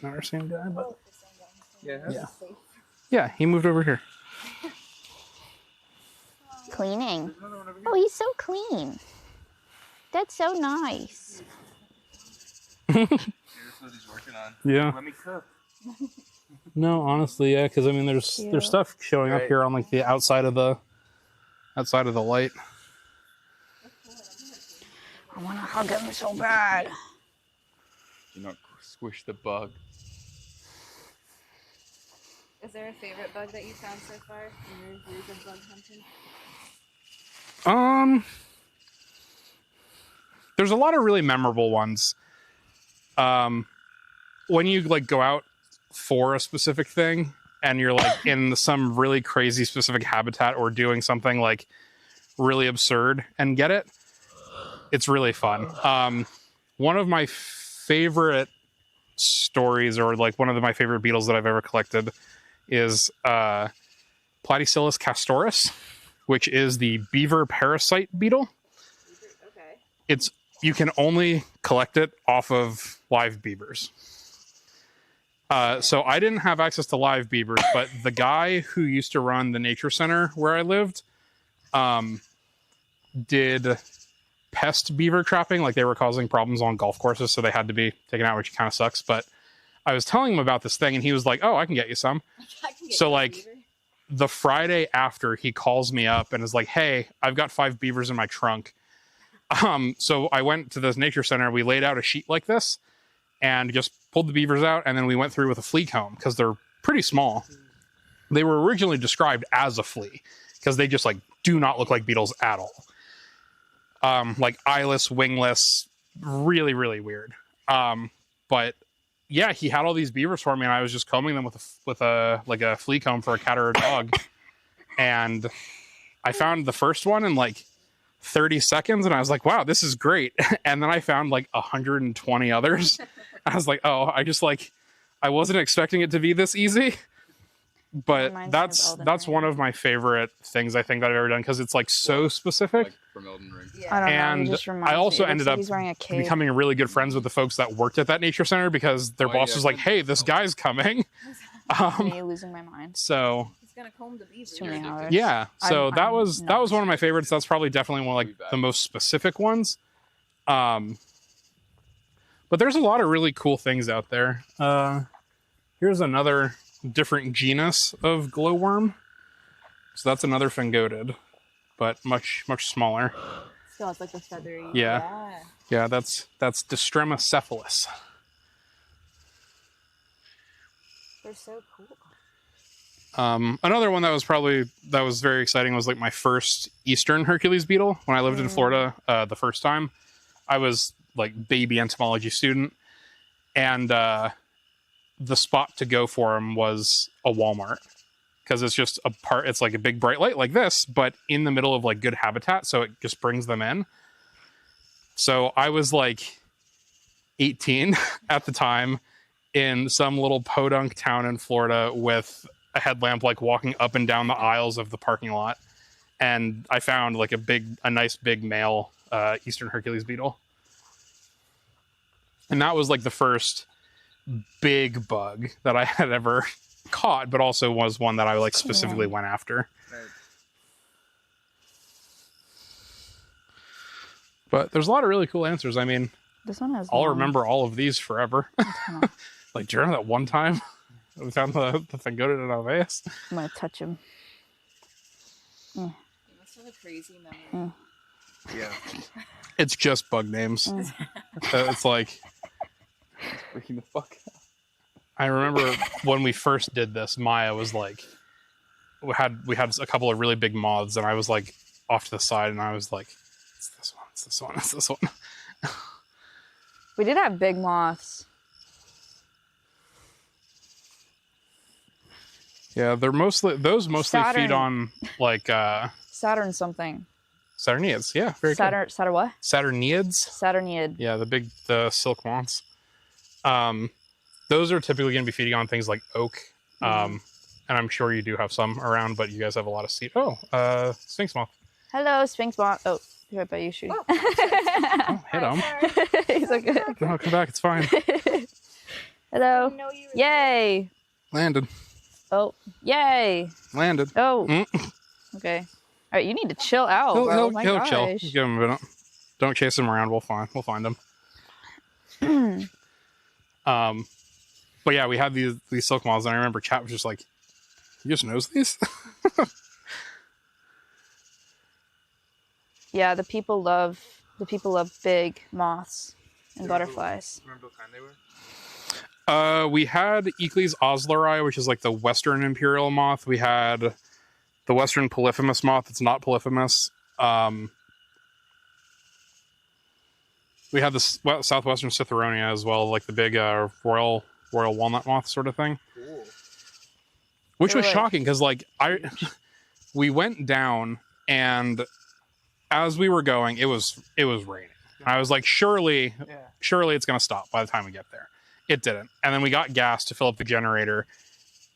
Not our same guy, but Yeah. yeah, he moved over here. Cleaning. Oh, he's so clean. That's so nice. Here's what he's working on. Yeah. Let me cook. No, honestly, yeah, because I mean, there's stuff showing up here on like the outside of the light. I want to hug him so bad. Do not squish the bug. Is there a favorite bug that you found so far in your years of bug hunting? There's a lot of really memorable ones. When you like go out for a specific thing and you're like in some really crazy specific habitat or doing something like really absurd and get it, it's really fun. One of my favorite stories, or like one of my favorite beetles that I've ever collected, is Platycilus castoris, which is the beaver parasite beetle. Okay. You can only collect it off of live beavers. So I didn't have access to live beavers, but the guy who used to run the nature center where I lived did pest beaver trapping. Like they were causing problems on golf courses, so they had to be taken out, which kind of sucks. But I was telling him about this thing, and he was like, "Oh, I can get you some." So like the Friday after, he calls me up and is like, "Hey, I've got 5 beavers in my trunk." So I went to this nature center. We laid out a sheet like this and just pulled the beavers out, and then we went through with a flea comb because they're pretty small. They were originally described as a flea because they just like do not look like beetles at all. Like eyeless, wingless, really, really weird. But yeah, he had all these beavers for me, and I was just combing them with a flea comb for a cat or a dog. And I found the first one in like 30 seconds, and I was like, wow, this is great. And then I found like 120 others. I was like, oh, I wasn't expecting it to be this easy. But that's one of my favorite things I think that I've ever done, because it's like so specific. Like from Elden Ring. I don't know. And He just reminds I also me. It ended looks like up he's wearing a cape. becoming really good friends with the folks that worked at that nature center, because their Oh, boss yeah, was like, hey, this guy's coming. Me losing my mind. So He's gonna comb the beavers. Too many hours. yeah, so that was nuts. one of my favorites. That's probably definitely one of like the most specific ones. But there's a lot of really cool things out there. Here's another different genus of glowworm. So that's another fangotid, but much smaller. Still has like the feathery. Yeah, that's Distremacephalus. They're so cool. Another one that was very exciting was like my first Eastern Hercules beetle when I lived in Florida the first time. I was like baby entomology student, and the spot to go for him was a Walmart because it's just it's like a big bright light like this, but in the middle of like good habitat, so it just brings them in. So I was like 18 at the time in some little podunk town in Florida with a headlamp, like walking up and down the aisles of the parking lot, and I found like a nice big male Eastern Hercules beetle, and that was like the first big bug that I had ever caught, but also was one that I like specifically went after. Right. But there's a lot of really cool answers. I mean, This one has. I'll remember all of these forever. Like, do you remember that one time we found the Fangoted in Alveus? I'm gonna touch him. You must have a crazy memory. Yeah. It's just bug names. It's like, Freaking the fuck out. I remember when we first did this, Maya was like, we had a couple of really big moths, and I was like off to the side, and I was like, it's this one, it's this one, it's this one. We did have big moths. Yeah, they're mostly Saturn. feed on like Saturn something. Saturniids. Yeah, very good. Saturn what? Saturniids. Saturniid. Yeah, the silk moths. Those are typically going to be feeding on things like oak. And I'm sure you do have some around, but you guys have a lot of seed. Oh, sphinx moth. Hello, Sphinx moth. Oh, you're right by you, Shu. Oh, hit him. He's okay. No, come back. It's fine. Hello. Yay. Landed. Oh, yay. Landed. Oh. Okay. All right, you need to chill out, bro. He'll My chill. gosh. Give him a minute. Don't chase him around. We'll find him. But yeah, we had these silk moths, and I remember Chat was just like, "He just knows these." Yeah, the people love big moths and butterflies. Remember what kind they were? We had Eacles osleri, which is like the Western imperial moth. We had the Western polyphemus moth. It's not polyphemus. We had the Southwestern Citheronia as well, like the big royal walnut moth sort of thing. Cool. Which They're was like- shocking because we went down, and as we were going, it was raining. I was like, surely it's gonna stop by the time we get there. It didn't, and then we got gas to fill up the generator,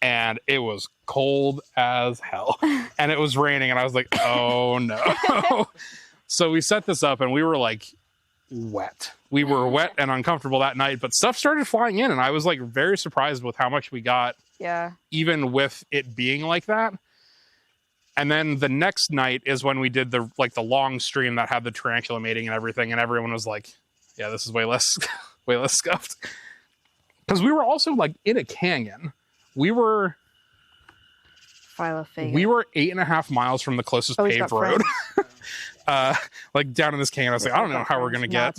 and it was cold as hell, and it was raining, and I was like, oh no. So we set this up, and we were like wet. We were wet and uncomfortable that night, but stuff started flying in, and I was like very surprised with how much we got, Yeah. even with it being like that. And then the next night is when we did the long stream that had the tarantula mating and everything, and everyone was like, yeah, this is way less scuffed. Because we were also like in a canyon. We were Phylophaga. 8.5 miles from the closest Oh, he's paved got road. Like down in this canyon. I was like, I don't know how we're gonna get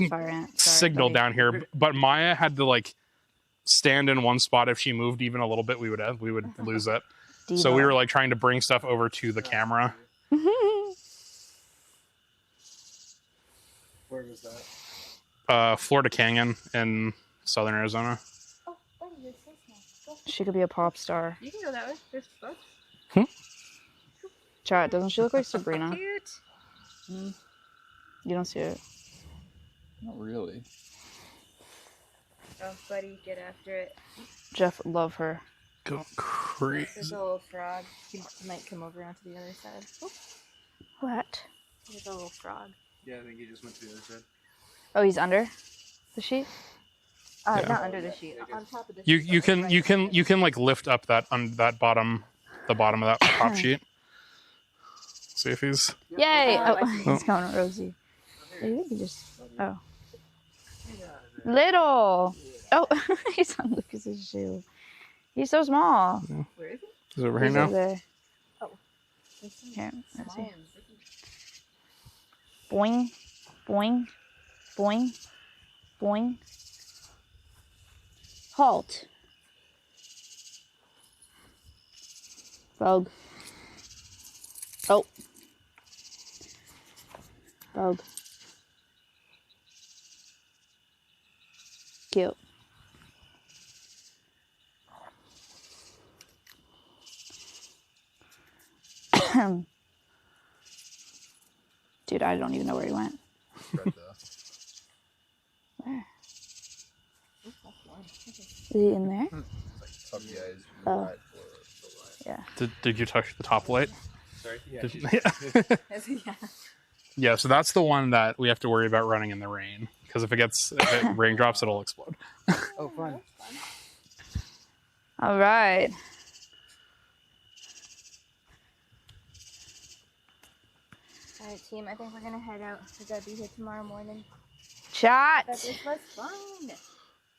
signal down here. But Maya had to like stand in one spot. If she moved even a little bit, we would lose it. So we were like trying to bring stuff over to the camera. Where was that? Florida Canyon in southern Arizona. She could be a pop star. You can go that way. There's bugs. Chat, doesn't she look like Sabrina? Cute. You don't see it. Not really. Oh, buddy, get after it. Jeff, love her. Go There's crazy. a little frog. He might come over onto the other side. Oh, What? there's a little frog. Yeah, I think he just went to the other side. Oh, he's under the sheet? Yeah. Not under the sheet. On top of the You sheet. you can like lift up that bottom of that top sheet. See if he's Yay! Oh, Oh, I see. he's going Rosie. You can just. Oh. Little! Oh, he's on Lucas's shoe. He's so small. Where is it? He's over here He's now. over there. This one's Here, let's small see. and zippy. Boing, boing, boing, boing. Halt. Vogue. Oh. Vogue. Cute. Dude, I don't even know where he went. Right there. Where? Is he in there? It's like top guys. Oh. Right for the light. Yeah. Did you touch the top light? Sorry. Yeah. Did you- yeah. Yeah. Yeah, so that's the one that we have to worry about running in the rain. Because if it raindrops, it'll explode. Oh, fine. All right. Alright, team, I think we're gonna head out. We gotta be here tomorrow morning. Chat. But this was fun.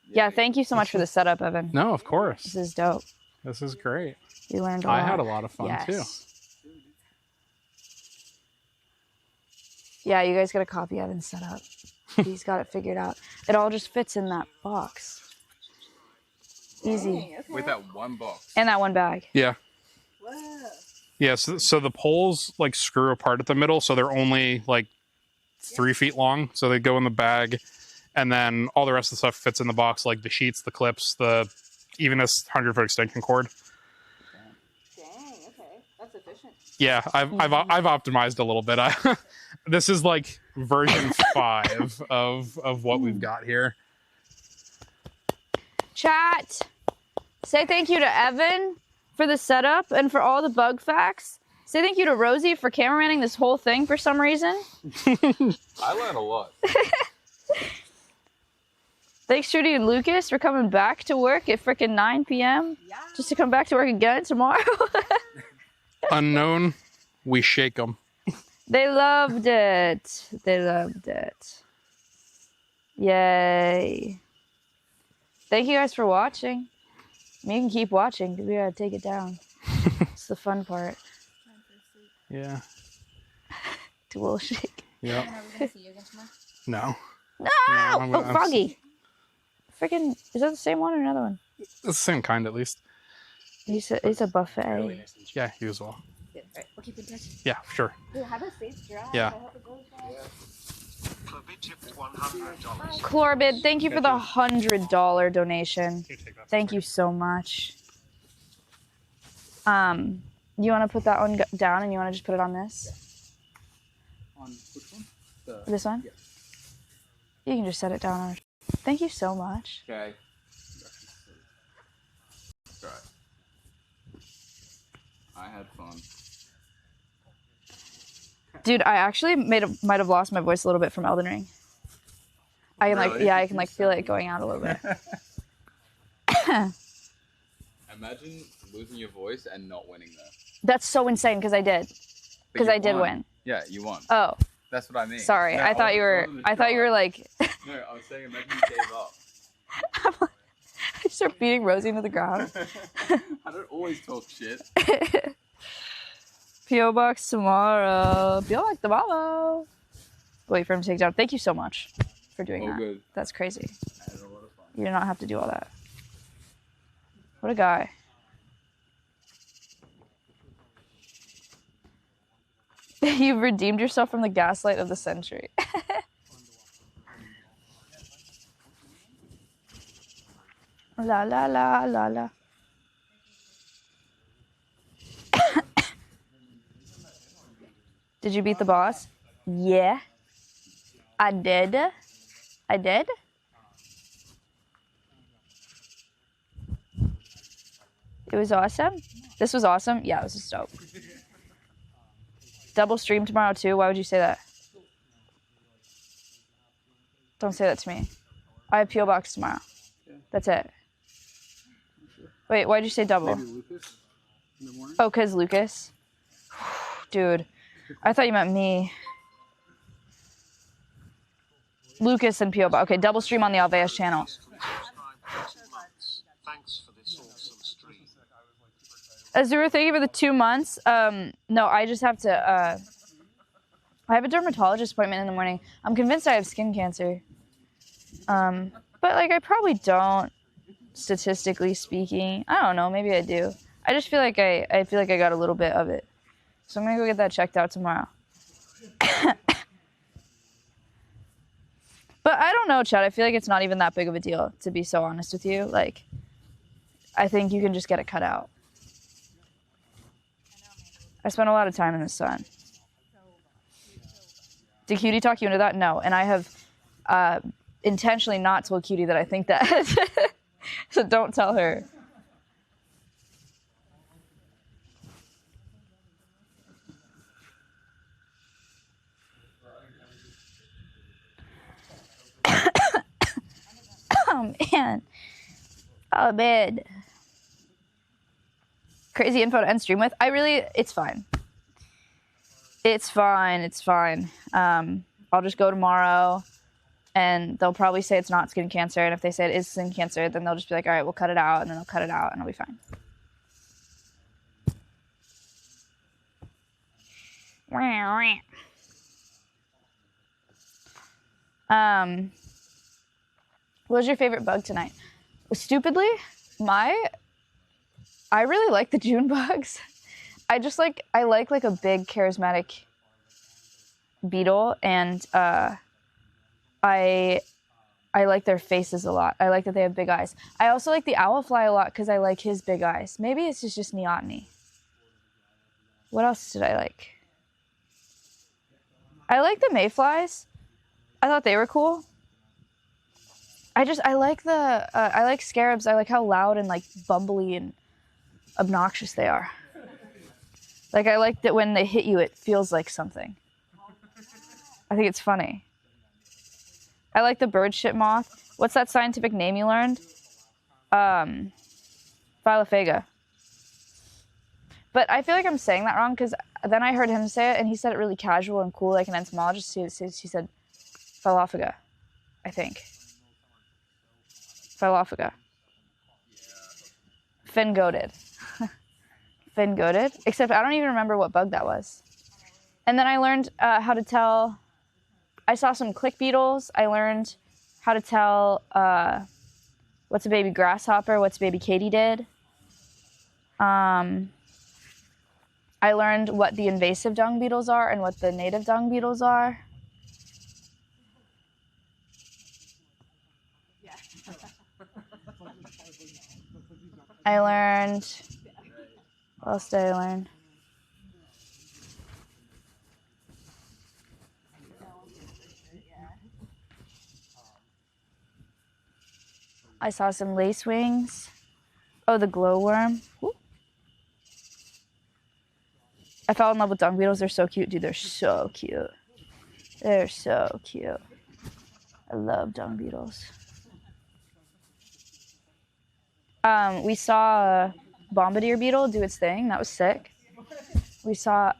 Yeah, thank you so much for the setup, Evan. No, of course. This is dope. This is great. You learned a lot. I had a lot of fun Yes. too. Yeah, you guys got to copy Evan's setup. He's got it figured out. It all just fits in that box. Easy. Dang, okay. With that one box. And that one bag. Yeah. Whoa. Yeah, so the poles like screw apart at the middle, so they're only like 3 feet long. So they go in the bag, and then all the rest of the stuff fits in the box, like the sheets, the clips, even this 100-foot extension cord. Dang, okay. That's efficient. Yeah, I've optimized a little bit. This is like version 5 of what we've got here. Chat. Say thank you to Evan for the setup and for all the bug facts. Say thank you to Rosie for cameramanning this whole thing for some reason. I learned a lot. Thanks, Trudy and Lucas, for coming back to work at frickin' 9 p.m. Yeah. just to come back to work again tomorrow. Unknown, we shake them. They loved it. They loved it. Yay. Thank you guys for watching. I mean, you can keep watching because we gotta take it down. It's the fun part. Yeah. Dual shake. Yep. And are we gonna see you again tomorrow? No. No! I'm Oh, gonna- Froggy. Freaking, is that the same one or another one? It's the same kind, at least. He's a buffet. Yeah, you as well. Good. All right, we'll keep in touch. Yeah, sure. Dude, have a safe drive. Yeah. I hope it goes well. Clobidgip $100. Corbid, thank you for the $100 donation. Thank you so much. You want to put that one down and you want to just put it on this? On which one? This one? Yeah. You can just set it down on. Thank you so much. Okay. Right. I had fun. Dude, I actually might have lost my voice a little bit from Elden Ring. I can Really? I can feel it going out a little bit. Imagine losing your voice and not winning though. That's so insane because I did. But Because you I did won. win. Yeah, you won. Oh, That's what I mean. sorry. No, I thought you were. wasn't I thought you were try. like. No, I was saying imagine you gave up. I start beating Rosie into the ground. I don't always talk shit. PO box tomorrow. PO box tomorrow. Wait for him to take it down. Thank you so much for doing All that. good. That's crazy. I had a lot of fun. You do not have to do all that. What a guy. You've redeemed yourself from the gaslight of the century. La la la la la. Did you beat the boss? Yeah. I did. I did. It was awesome. This was awesome. Yeah, this is dope. Double stream tomorrow too. Why would you say that? Don't say that to me. I have PO box tomorrow. That's it. Wait, why'd you say double? Maybe Lucas in the morning? Oh, cause Lucas. Dude, I thought you meant me. Lucas and PO box. Okay, double stream on the Alveus channel. Thanks for this awesome stream. Azura, thank you for the 2 months. No, I just have to. I have a dermatologist appointment in the morning. I'm convinced I have skin cancer. But like I probably don't, statistically speaking. I don't know. Maybe I do. I just feel like I feel like I got a little bit of it. So I'm gonna go get that checked out tomorrow. But I don't know, Chad. I feel like it's not even that big of a deal, to be so honest with you. Like, I think you can just get it cut out. I spent a lot of time in the sun. Did Cutie talk you into that? No. And I have intentionally not told Cutie that I think that. So don't tell her. Oh, man. Oh, bed. Crazy info to end stream with. It's fine. It's fine. I'll just go tomorrow, and they'll probably say it's not skin cancer, and if they say it is skin cancer, then they'll just be like, all right, we'll cut it out, and then they'll cut it out, and it'll be fine. What was your favorite bug tonight? Stupidly, I really like the June bugs. I like a big charismatic beetle, and I like their faces a lot. I like that they have big eyes. I also like the owlfly a lot because I like his big eyes. Maybe it's just Neoteny. What else did I like? I like the mayflies. I thought they were cool. I like scarabs. I like how loud and like bumbly and obnoxious they are. Like, I like that when they hit you, it feels like something. I think it's funny. I like the bird shit moth. What's that scientific name you learned? Philophaga. But I feel like I'm saying that wrong because then I heard him say it and he said it really casual and cool, like an entomologist. He said Philophaga, I think. Philophaga. Fin-goated. Fin-goated. Except I don't even remember what bug that was. And then I learned how to tell... I saw some click beetles. I learned how to tell what's a baby grasshopper, what's a baby katydid. I learned what the invasive dung beetles are and what the native dung beetles are. I learned... What else did I learn? I saw some lacewings. Oh, the glowworm. Woo. I fell in love with dung beetles. They're so cute, dude. They're so cute. They're so cute. I love dung beetles. We saw a bombardier beetle do its thing. That was sick. We saw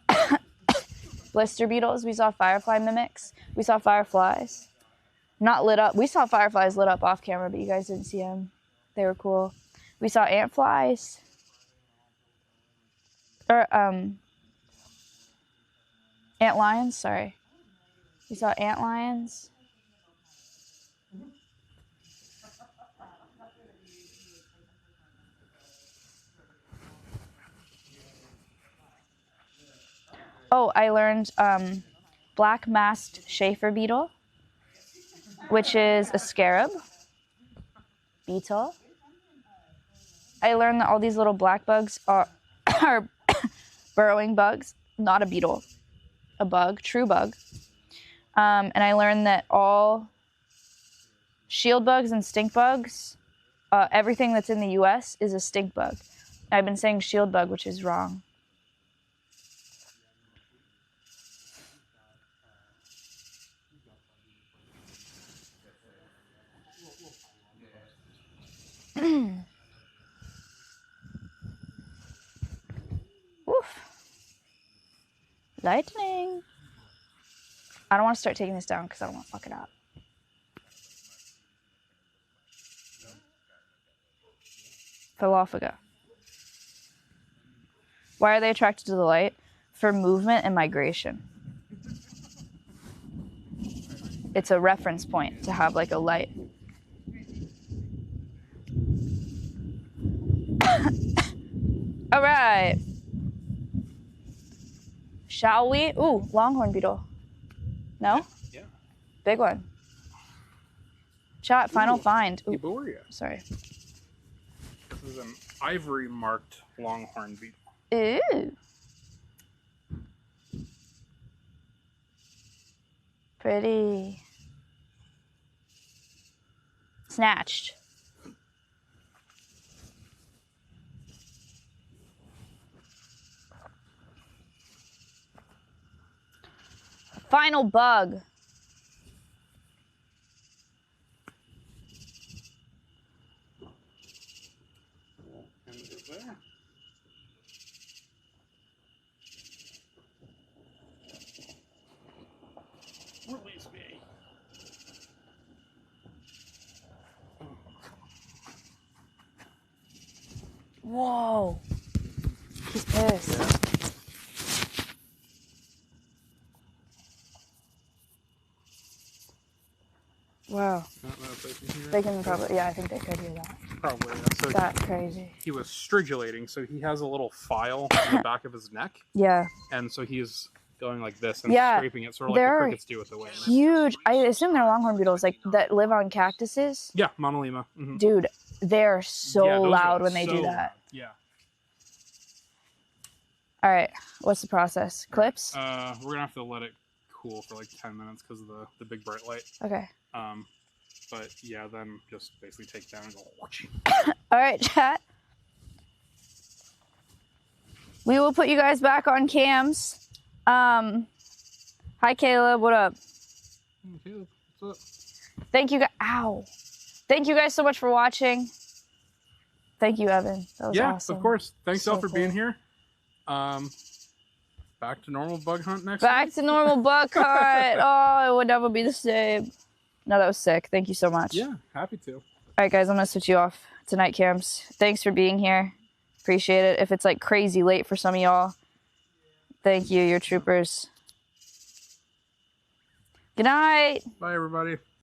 blister beetles. We saw firefly mimics. We saw fireflies. Not lit up. We saw fireflies lit up off camera, but you guys didn't see them. They were cool. We saw ant flies. Or, ant lions, sorry. We saw ant lions. Oh, I learned black masked Schaefer beetle, which is a scarab beetle. I learned that all these little black bugs are burrowing bugs, not a beetle, a bug, true bug. And I learned that all shield bugs and stink bugs, everything that's in the US is a stink bug. I've been saying shield bug, which is wrong. Woof. Lightning. I don't want to start taking this down because I don't want to fuck it up. Philophaga. Why are they attracted to the light? For movement and migration. It's a reference point to have like a light. Oh, Shall we? Ooh, longhorn beetle. No? Yeah. Big one. Chat, final find. Ooh, Iboria. sorry. This is an ivory marked longhorn beetle. Ooh. Pretty. Snatched. Final bug. And it is there. Release me. Whoa. He's pissed. Wow. They can probably, yeah, I think they could hear that. Probably, yeah. So That's crazy. he was stridulating, so he has a little file in the back of his neck, Yeah. and so he's going like this and Yeah, scraping it, sort of like the they're crickets do with the wings. huge. I assume they're longhorn beetles, like that live on cactuses. Yeah, monolima. Mhm. Dude, they're so Yeah, those are loud when they so do that. loud. Yeah. All right, what's the process? Clips? We're gonna have to let it cool for like 10 minutes because of the big bright light. Okay. But yeah, then just basically take down and go. All right, chat. We will put you guys back on cams. Hi, Caleb. What up? Caleb, what's up? Thank you guys. Ow. Thank you guys so much for watching. Thank you, Evan. That was awesome. Of course. Thanks So all for being cool. here. Back to normal bug hunt next Back week. to normal bug hunt. Oh, it would never be the same. No, that was sick. Thank you so much. Yeah, happy to. All right, guys, I'm going to switch you off to night cams. Thanks for being here. Appreciate it. If it's like crazy late for some of y'all, thank you. You're troopers. Good night. Bye, everybody.